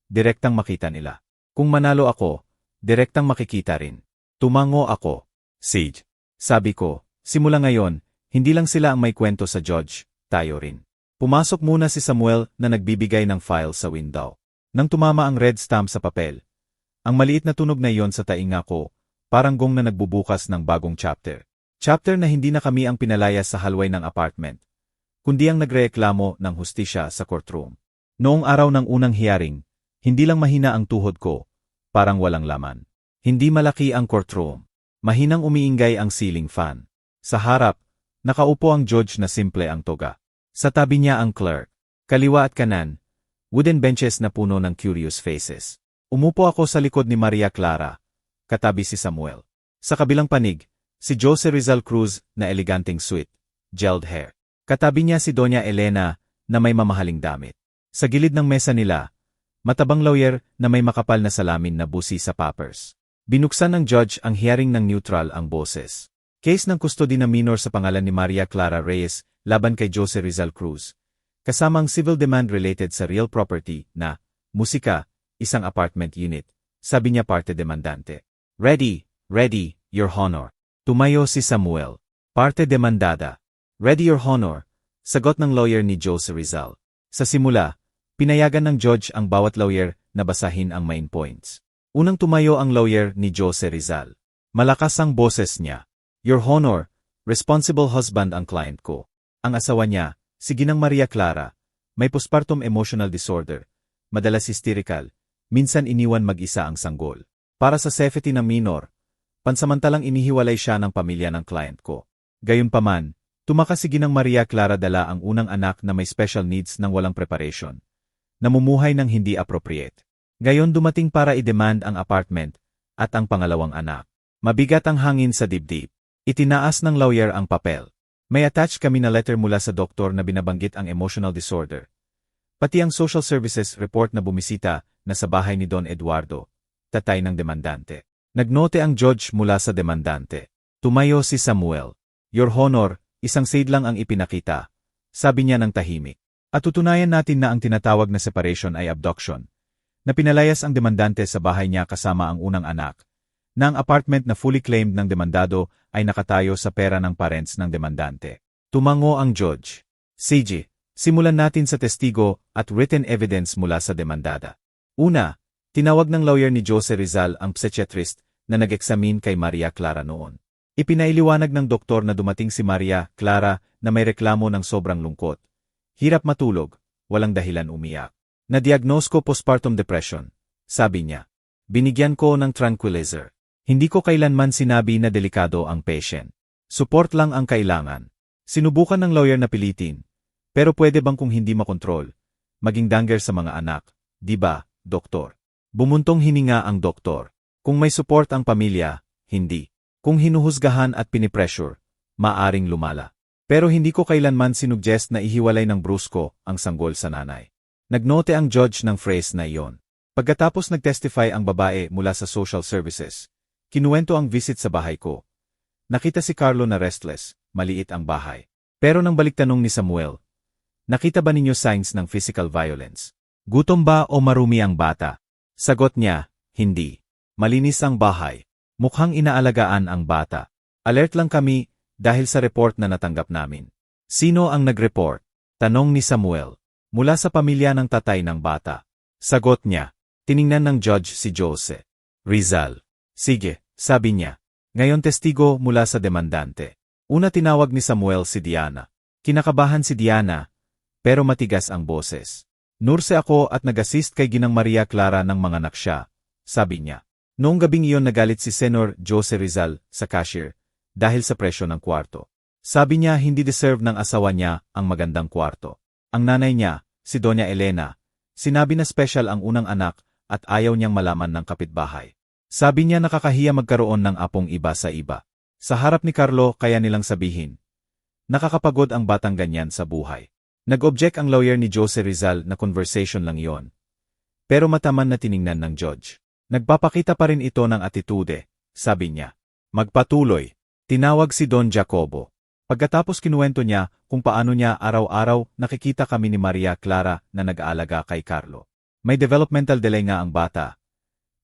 direktang makita nila. Kung manalo ako, direktang makikita rin. Tumango ako. Sage. Sabi ko, simula ngayon, hindi lang sila ang may kwento sa judge, tayo rin. Pumasok muna si Samuel na nagbibigay ng file sa window. Nang tumama ang red stamp sa papel, ang maliit na tunog na iyon sa tainga ko, parang gong na nagbubukas ng bagong chapter. Chapter na hindi na kami ang pinalayas sa hallway ng apartment, kundi ang nagrereklamo ng hustisya sa courtroom. Noong araw ng unang hearing, hindi lang mahina ang tuhod ko, parang walang laman. Hindi malaki ang courtroom. Mahinang umiingay ang ceiling fan. Sa harap, nakaupo ang judge na simple ang toga. Sa tabi niya ang clerk. Kaliwa at kanan, wooden benches na puno ng curious faces. Umupo ako sa likod ni Maria Clara, katabi si Samuel. Sa kabilang panig, si Jose Rizal Cruz na eleganteng suit, gelled hair. Katabi niya si Doña Elena na may mamahaling damit. Sa gilid ng mesa nila, matabang lawyer na may makapal na salamin na busi sa papers. Binuksan ng judge ang hearing ng neutral ang boses. Case ng custody na minor sa pangalan ni Maria Clara Reyes laban kay Jose Rizal Cruz. Kasamang civil demand related sa real property na musika, isang apartment unit. Sabi niya parte demandante. Ready, ready, Your Honor. Tumayo si Samuel. Parte demandada. Ready, Your Honor. Sagot ng lawyer ni Jose Rizal. Sa simula, pinayagan ng judge ang bawat lawyer na basahin ang main points. Unang tumayo ang lawyer ni Jose Rizal. Malakas ang boses niya. Your Honor, responsible husband ang client ko. Ang asawa niya, si Ginang Maria Clara, may postpartum emotional disorder, madalas hysterical, minsan iniwan mag-isa ang sanggol. Para sa safety ng minor, pansamantalang inihiwalay siya ng pamilya ng client ko. Gayunpaman, tumakas si Ginang Maria Clara dala ang unang anak na may special needs ng walang preparation. Namumuhay ng hindi appropriate. Gayon dumating para i-demand ang apartment at ang pangalawang anak. Mabigat ang hangin sa dibdib. Itinaas ng lawyer ang papel. May attach kami na letter mula sa doktor na binabanggit ang emotional disorder. Pati ang social services report na bumisita na sa bahay ni Don Eduardo, tatay ng demandante. Nagnote ang judge mula sa demandante. Tumayo si Samuel. Your Honor, isang shade lang ang ipinakita. Sabi niya ng tahimik. At tutunayan natin na ang tinatawag na separation ay abduction. Na pinalayas ang demandante sa bahay niya kasama ang unang anak. Na ang apartment na fully claimed ng demandado ay nakatayo sa pera ng parents ng demandante. Tumango ang judge. CG, simulan natin sa testigo at written evidence mula sa demandada. Una, tinawag ng lawyer ni Jose Rizal ang psychiatrist na nag-examine kay Maria Clara noon. Ipinailiwanag ng doktor na dumating si Maria Clara na may reklamo ng sobrang lungkot. Hirap matulog, walang dahilan umiyak. Na-diagnose ko postpartum depression, sabi niya. Binigyan ko ng tranquilizer. Hindi ko kailanman sinabi na delikado ang patient. Support lang ang kailangan. Sinubukan ng lawyer na pilitin. Pero pwede bang kung hindi makontrol? Maging danger sa mga anak, di ba, doktor? Bumuntong hininga ang doktor. Kung may support ang pamilya, hindi. Kung hinuhusgahan at pinipressure, maaring lumala. Pero hindi ko kailanman sinuggest na ihiwalay ng brusko ang sanggol sa nanay. Nagnote ang judge ng phrase na iyon. Pagkatapos nagtestify ang babae mula sa social services, kinuwento ang visit sa bahay ko. Nakita si Carlo na restless, maliit ang bahay. Pero nang baliktanong ni Samuel, nakita ba ninyo signs ng physical violence? Gutom ba o marumi ang bata? Sagot niya, hindi. Malinis ang bahay. Mukhang inaalagaan ang bata. Alert lang kami dahil sa report na natanggap namin. Sino ang nag-report? Tanong ni Samuel. Mula sa pamilya ng tatay ng bata. Sagot niya. Tiningnan ng judge si Jose Rizal. Sige, sabi niya. Ngayon testigo mula sa demandante. Una tinawag ni Samuel si Diana. Kinakabahan si Diana, pero matigas ang boses. Nurse ako at nag-assist kay Ginang Maria Clara nang manganak siya, sabi niya. Noong gabing iyon nagalit si Senor Jose Rizal sa cashier dahil sa presyo ng kwarto. Sabi niya hindi deserve ng asawa niya ang magandang kwarto. Ang nanay niya, si Doña Elena, sinabi na special ang unang anak at ayaw niyang malaman ng kapitbahay. Sabi niya nakakahiya magkaroon ng apong iba sa iba. Sa harap ni Carlo kaya nilang sabihin. Nakakapagod ang batang ganyan sa buhay. Nag-object ang lawyer ni Jose Rizal na conversation lang yon. Pero mataman na tiningnan ng judge. Nagpapakita pa rin ito ng atitude, sabi niya. Magpatuloy. Tinawag si Don Jacobo. Pagkatapos kinuwento niya kung paano niya araw-araw nakikita kami ni Maria Clara na nag-aalaga kay Carlo. May developmental delay nga ang bata.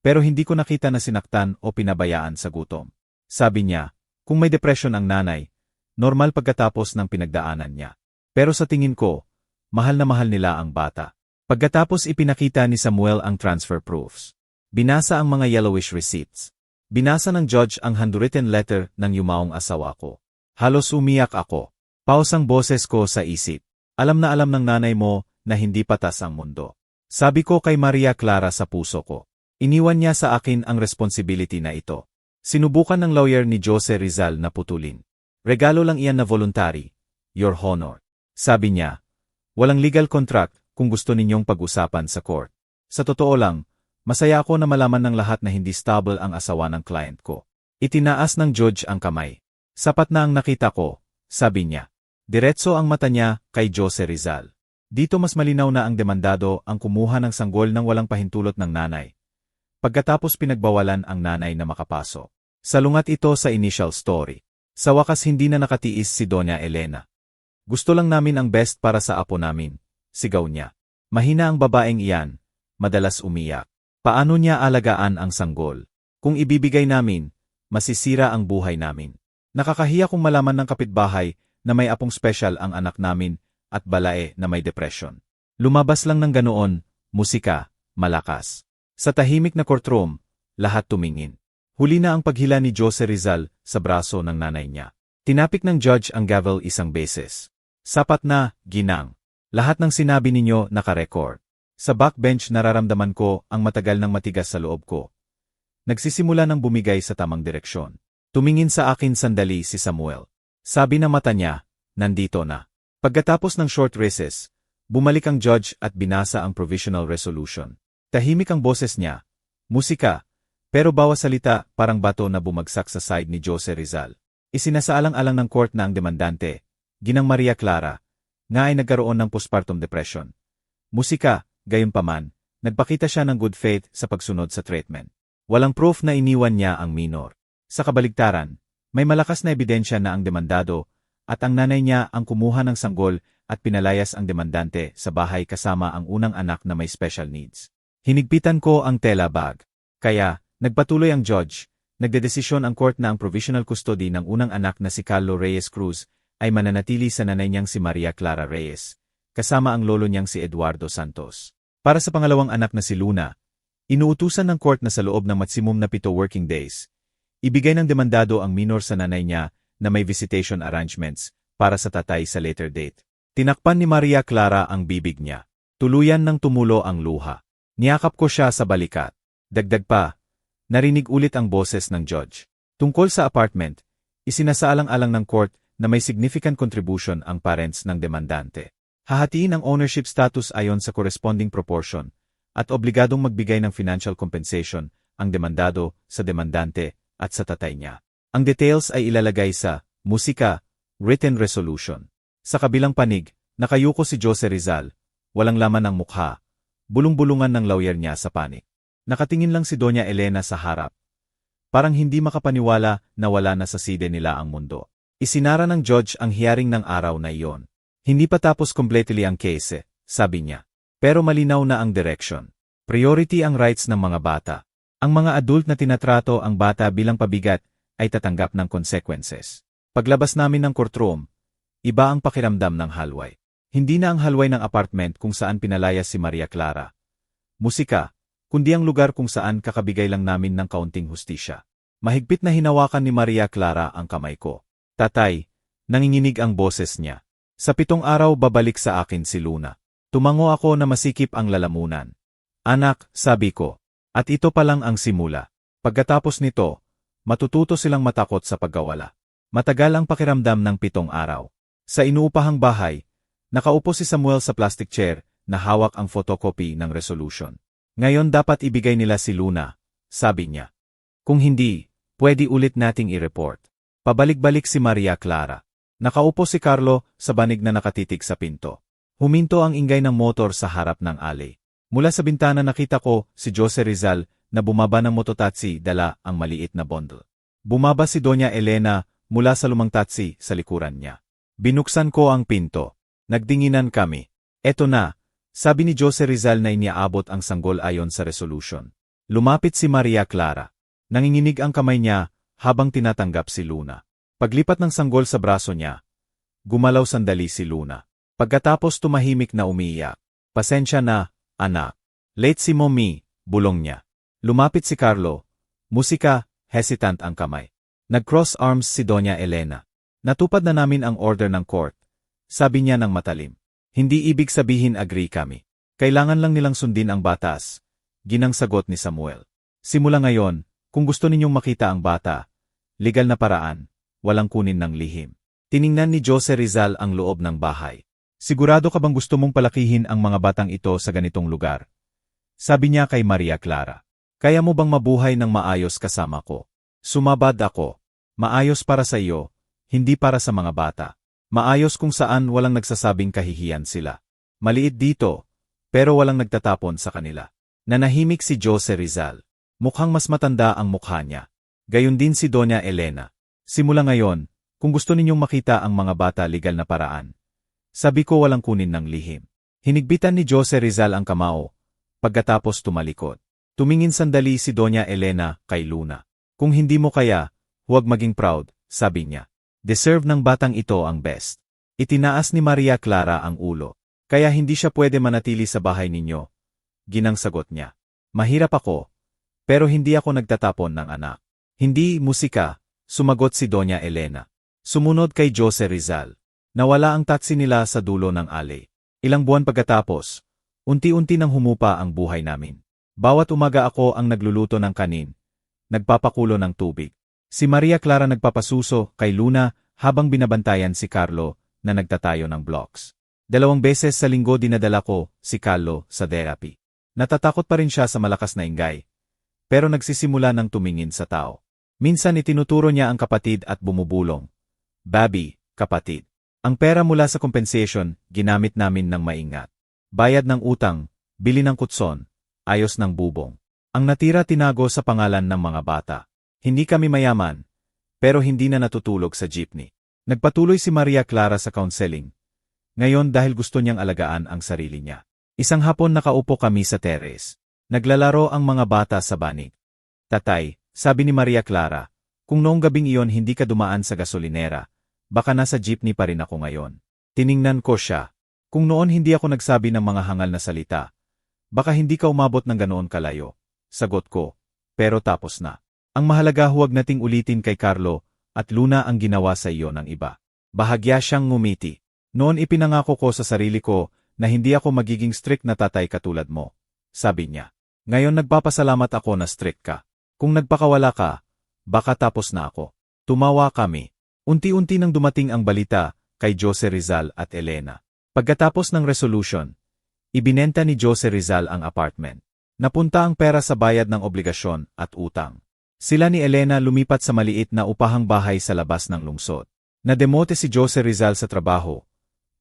Pero hindi ko nakita na sinaktan o pinabayaan sa gutom. Sabi niya, kung may depression ang nanay, normal pagkatapos ng pinagdaanan niya. Pero sa tingin ko, mahal na mahal nila ang bata. Pagkatapos ipinakita ni Samuel ang transfer proofs. Binasa ang mga yellowish receipts. Binasa ng judge ang handwritten letter ng yumaong asawa ko. Halos umiyak ako. Paus ang boses ko sa isip. Alam na alam ng nanay mo na hindi patas ang mundo. Sabi ko kay Maria Clara sa puso ko. Iniwan niya sa akin ang responsibility na ito. Sinubukan ng lawyer ni Jose Rizal na putulin. Regalo lang iyan na voluntary, Your Honor. Sabi niya, walang legal contract kung gusto ninyong pag-usapan sa court. Sa totoo lang, masaya ako na malaman ng lahat na hindi stable ang asawa ng client ko. Itinaas ng judge ang kamay. Sapat na ang nakita ko, sabi niya. Diretso ang mata niya kay Jose Rizal. Dito mas malinaw na ang demandado ang kumuha ng sanggol ng walang pahintulot ng nanay. Pagkatapos pinagbawalan ang nanay na makapasok. Salungat ito sa initial story. Sa wakas hindi na nakatiis si Doña Elena. Gusto lang namin ang best para sa apo namin, sigaw niya. Mahina ang babaeng iyan, madalas umiyak. Paano niya alagaan ang sanggol? Kung ibibigay namin, masisira ang buhay namin. Nakakahiya kung malaman ng kapitbahay na may apong special ang anak namin at balae na may depression. Lumabas lang ng ganoon, musika, malakas. Sa tahimik na courtroom, lahat tumingin. Huli na ang paghila ni Jose Rizal sa braso ng nanay niya. Tinapik ng judge ang gavel isang beses. Sapat na, ginang. Lahat ng sinabi ninyo nakarecord. Sa backbench nararamdaman ko ang matagal ng matigas sa loob ko. Nagsisimula ng bumigay sa tamang direksyon. Tumingin sa akin sandali si Samuel. Sabi na mata niya, nandito na. Pagkatapos ng short recess, bumalik ang judge at binasa ang provisional resolution. Tahimik ang boses niya. Musika, pero bawas salita parang bato na bumagsak sa side ni Jose Rizal. Isinasaalang-alang ng court na ang demandante, Ginang Maria Clara, nga ay nagkaroon ng postpartum depression. Musika, gayunpaman, nagpakita siya ng good faith sa pagsunod sa treatment. Walang proof na iniwan niya ang minor. Sa kabaligtaran, may malakas na ebidensya na ang demandado at ang nanay niya ang kumuha ng sanggol at pinalayas ang demandante sa bahay kasama ang unang anak na may special needs. Hinigpitan ko ang tela bag. Kaya, nagpatuloy ang judge, nagdedesisyon ang court na ang provisional custody ng unang anak na si Carlo Reyes Cruz ay mananatili sa nanay niyang si Maria Clara Reyes, kasama ang lolo niyang si Eduardo Santos. Para sa pangalawang anak na si Luna, inuutusan ng court na sa loob ng maximum na 7 working days, ibigay ng demandado ang minor sa nanay niya na may visitation arrangements para sa tatay sa later date. Tinakpan ni Maria Clara ang bibig niya. Tuluyan ng tumulo ang luha. Niyakap ko siya sa balikat. Dagdag pa, narinig ulit ang boses ng judge. Tungkol sa apartment, isinasaalang-alang ng court na may significant contribution ang parents ng demandante. Hahatiin ang ownership status ayon sa corresponding proportion at obligadong magbigay ng financial compensation ang demandado sa demandante at sa tatay niya. Ang details ay ilalagay sa musika, written resolution. Sa kabilang panig, nakayuko si Jose Rizal, walang laman ang mukha, bulong-bulungan ng lawyer niya sa panik. Nakatingin lang si Doña Elena sa harap. Parang hindi makapaniwala na wala na sa side nila ang mundo. Isinara ng judge ang hearing ng araw na iyon. Hindi pa tapos completely ang case, sabi niya. Pero malinaw na ang direction. Priority ang rights ng mga bata. Ang mga adult na tinatrato ang bata bilang pabigat ay tatanggap ng consequences. Paglabas namin ng courtroom, iba ang pakiramdam ng halway. Hindi na ang halway ng apartment kung saan pinalayas si Maria Clara. Musika, kundi ang lugar kung saan kakabigay lang namin ng kaunting hustisya. Mahigpit na hinawakan ni Maria Clara ang kamay ko. Tatay, nanginginig ang boses niya. Sa 7 araw babalik sa akin si Luna. Tumango ako na masikip ang lalamunan. Anak, sabi ko. At ito pa lang ang simula. Pagkatapos nito, matututo silang matakot sa pagkawala. Matagal ang pakiramdam ng 7 araw. Sa inuupahang bahay, nakaupo si Samuel sa plastic chair na hawak ang photocopy ng resolution. Ngayon dapat ibigay nila si Luna, sabi niya. Kung hindi, pwede ulit nating i-report. Pabalik-balik si Maria Clara. Nakaupo si Carlo sa banig na nakatitig sa pinto. Huminto ang ingay ng motor sa harap ng alley. Mula sa bintana nakita ko si Jose Rizal na bumaba ng mototaxi dala ang maliit na bundle. Bumaba si Doña Elena mula sa lumang taxi sa likuran niya. Binuksan ko ang pinto. Nagdinginan kami. Eto na, sabi ni Jose Rizal na iniaabot ang sanggol ayon sa resolution. Lumapit si Maria Clara. Nanginginig ang kamay niya habang tinatanggap si Luna. Paglipat ng sanggol sa braso niya, gumalaw sandali si Luna. Pagkatapos tumahimik na umiiyak. Pasensya na, anak. Late si Mommy, bulong niya. Lumapit si Carlo. Musika, hesitant ang kamay. Nag-cross arms si Doña Elena. Natupad na namin ang order ng court. Sabi niya ng matalim. Hindi ibig sabihin agree kami. Kailangan lang nilang sundin ang batas. Ginang sagot ni Samuel. Simula ngayon, kung gusto ninyong makita ang bata, legal na paraan, walang kunin ng lihim. Tiningnan ni Jose Rizal ang loob ng bahay. Sigurado ka bang gusto mong palakihin ang mga batang ito sa ganitong lugar? Sabi niya kay Maria Clara. Kaya mo bang mabuhay ng maayos kasama ko? Sumabad ako. Maayos para sa iyo, hindi para sa mga bata. Maayos kung saan walang nagsasabing kahihiyan sila. Maliit dito, pero walang nagtatapon sa kanila. Nanahimik si Jose Rizal. Mukhang mas matanda ang mukha niya. Gayon din si Doña Elena. Simula ngayon, kung gusto ninyong makita ang mga bata legal na paraan, sabi ko walang kunin ng lihim. Hinigbitan ni Jose Rizal ang kamao, Pagkatapos tumalikod. Tumingin sandali si Doña Elena kay Luna. Kung hindi mo kaya, huwag maging proud, sabi niya. Deserve ng batang ito ang best. Itinaas ni Maria Clara ang ulo. Kaya hindi siya pwede manatili sa bahay ninyo. Ginang sagot niya. Mahirap ako, pero hindi ako nagtatapon ng anak. Hindi musika, sumagot si Doña Elena. Sumunod kay Jose Rizal. Nawala ang taxi nila sa dulo ng alley. Ilang buwan pagkatapos, unti-unti nang humupa ang buhay namin. Bawat umaga ako ang nagluluto ng kanin, nagpapakulo ng tubig. Si Maria Clara nagpapasuso kay Luna habang binabantayan si Carlo na nagtatayo ng blocks. 2 beses sa linggo dinadala ko si Carlo sa therapy. Natatakot pa rin siya sa malakas na ingay, pero nagsisimula ng tumingin sa tao. Minsan itinuturo niya ang kapatid at bumubulong. Babi, kapatid. Ang pera mula sa compensation, ginamit namin ng maingat. Bayad ng utang, bili ng kutson, ayos ng bubong. Ang natira tinago sa pangalan ng mga bata. Hindi kami mayaman, pero hindi na natutulog sa jeepney. Nagpatuloy si Maria Clara sa counseling. Ngayon dahil gusto niyang alagaan ang sarili niya. Isang hapon nakaupo kami sa terrace. Naglalaro ang mga bata sa banig. Tatay, sabi ni Maria Clara, kung noong gabing iyon hindi ka dumaan sa gasolinera, baka nasa jeepney pa rin ako ngayon. Tiningnan ko siya. Kung noon hindi ako nagsabi ng mga hangal na salita, baka hindi ka umabot ng ganoon kalayo. Sagot ko, pero tapos na. Ang mahalaga huwag nating ulitin kay Carlo at Luna ang ginawa sa iyo ng iba. Bahagya siyang ngumiti. Noon ipinangako ko sa sarili ko na hindi ako magiging strict na tatay katulad mo. Sabi niya. Ngayon nagpapasalamat ako na strict ka. Kung nagpakawala ka, baka tapos na ako. Tumawa kami. Unti-unti nang dumating ang balita kay Jose Rizal at Elena. Pagkatapos ng resolution, ibinenta ni Jose Rizal ang apartment. Napunta ang pera sa bayad ng obligasyon at utang. Sila ni Elena lumipat sa maliit na upahang bahay sa labas ng lungsod. Nademote si Jose Rizal sa trabaho,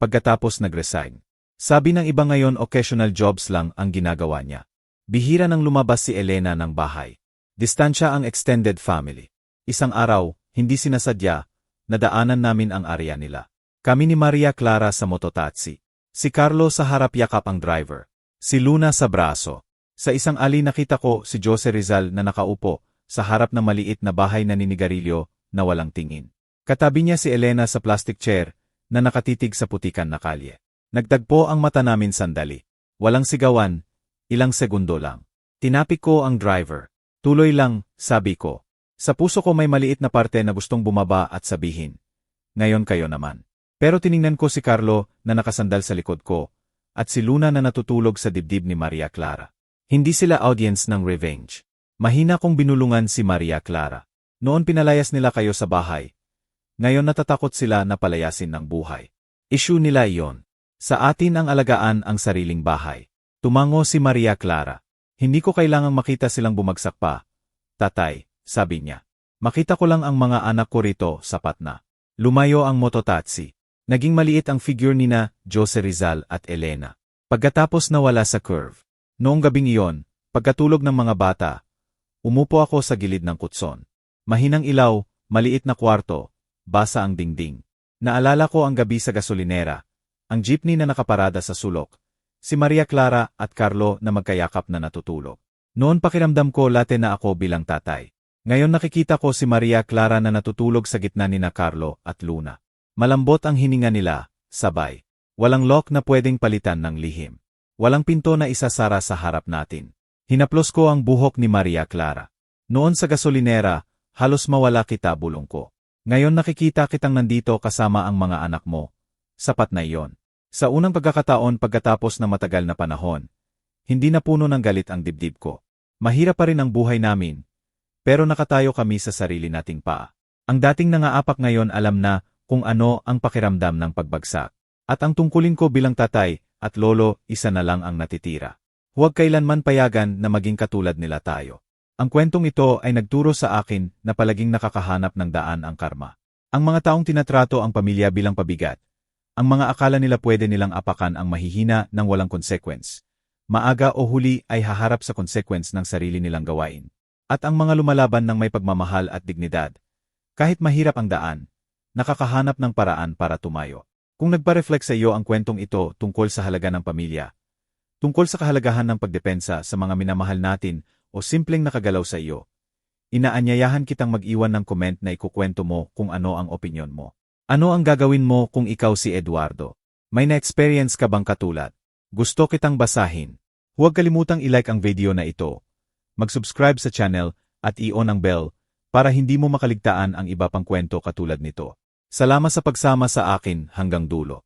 pagkatapos nag-resign. Sabi ng iba ngayon occasional jobs lang ang ginagawa niya. Bihira nang lumabas si Elena ng bahay. Distansya ang extended family. Isang araw, hindi sinasadya, nadaanan namin ang area nila. Kami ni Maria Clara sa mototaxi. Si Carlo sa harap yakap ang driver. Si Luna sa braso. Sa isang alley nakita ko si Jose Rizal na nakaupo sa harap ng maliit na bahay na ninigarilyo na walang tingin. Katabi niya si Elena sa plastic chair na nakatitig sa putikan na kalye. Nagtagpo ang mata namin sandali. Walang sigawan, ilang segundo lang. Tinapik ko ang driver. Tuloy lang, sabi ko. Sa puso ko may maliit na parte na gustong bumaba at sabihin. Ngayon kayo naman. Pero tiningnan ko si Carlo na nakasandal sa likod ko, at si Luna na natutulog sa dibdib ni Maria Clara. Hindi sila audience ng revenge. Mahina kong binulungan si Maria Clara. Noon pinalayas nila kayo sa bahay. Ngayon natatakot sila na palayasin ng buhay. Issue nila iyon. Sa atin ang alagaan ang sariling bahay. Tumango si Maria Clara. Hindi ko kailangang makita silang bumagsak pa. Tatay, sabi niya. Makita ko lang ang mga anak ko rito, sapat na. Lumayo ang mototaxi. Naging maliit ang figure nina Jose Rizal at Elena. Pagkatapos nawala sa curve. Noong gabing iyon, pagkatulog ng mga bata, umupo ako sa gilid ng kutson. Mahinang ilaw, maliit na kwarto, basa ang dingding. Naalala ko ang gabi sa gasolinera, ang jeepney na nakaparada sa sulok, si Maria Clara at Carlo na magkayakap na natutulog. Noon pakiramdam ko late na ako bilang tatay. Ngayon nakikita ko si Maria Clara na natutulog sa gitna nina Carlo at Luna. Malambot ang hininga nila, sabay. Walang lock na pwedeng palitan ng lihim. Walang pinto na isasara sa harap natin. Hinaplos ko ang buhok ni Maria Clara. Noon sa gasolinera, halos mawala kita bulong ko. Ngayon nakikita kitang nandito kasama ang mga anak mo. Sapat na iyon. Sa unang pagkakataon pagkatapos ng matagal na panahon, hindi na puno ng galit ang dibdib ko. Mahirap pa rin ang buhay namin, pero nakatayo kami sa sarili nating paa. Ang dating nangaapak ngayon alam na kung ano ang pakiramdam ng pagbagsak. At ang tungkulin ko bilang tatay at lolo, isa na lang ang natitira. Huwag kailanman payagan na maging katulad nila tayo. Ang kwentong ito ay nagturo sa akin na palaging nakakahanap ng daan ang karma. Ang mga taong tinatrato ang pamilya bilang pabigat. Ang mga akala nila pwede nilang apakan ang mahihina ng walang consequence. Maaga o huli ay haharap sa consequence ng sarili nilang gawain. At ang mga lumalaban ng may pagmamahal at dignidad, kahit mahirap ang daan, nakakahanap ng paraan para tumayo. Kung nagpa-reflect sa iyo ang kwentong ito tungkol sa halaga ng pamilya, tungkol sa kahalagahan ng pagdepensa sa mga minamahal natin o simpleng nakagalaw sa iyo. Inaanyayahan kitang mag-iwan ng comment na ikukwento mo kung ano ang opinyon mo. Ano ang gagawin mo kung ikaw si Eduardo? May na-experience ka bang katulad? Gusto kitang basahin. Huwag kalimutang i-like ang video na ito. Mag-subscribe sa channel at i-on ang bell para hindi mo makaligtaan ang iba pang kwento katulad nito. Salamat sa pagsama sa akin hanggang dulo.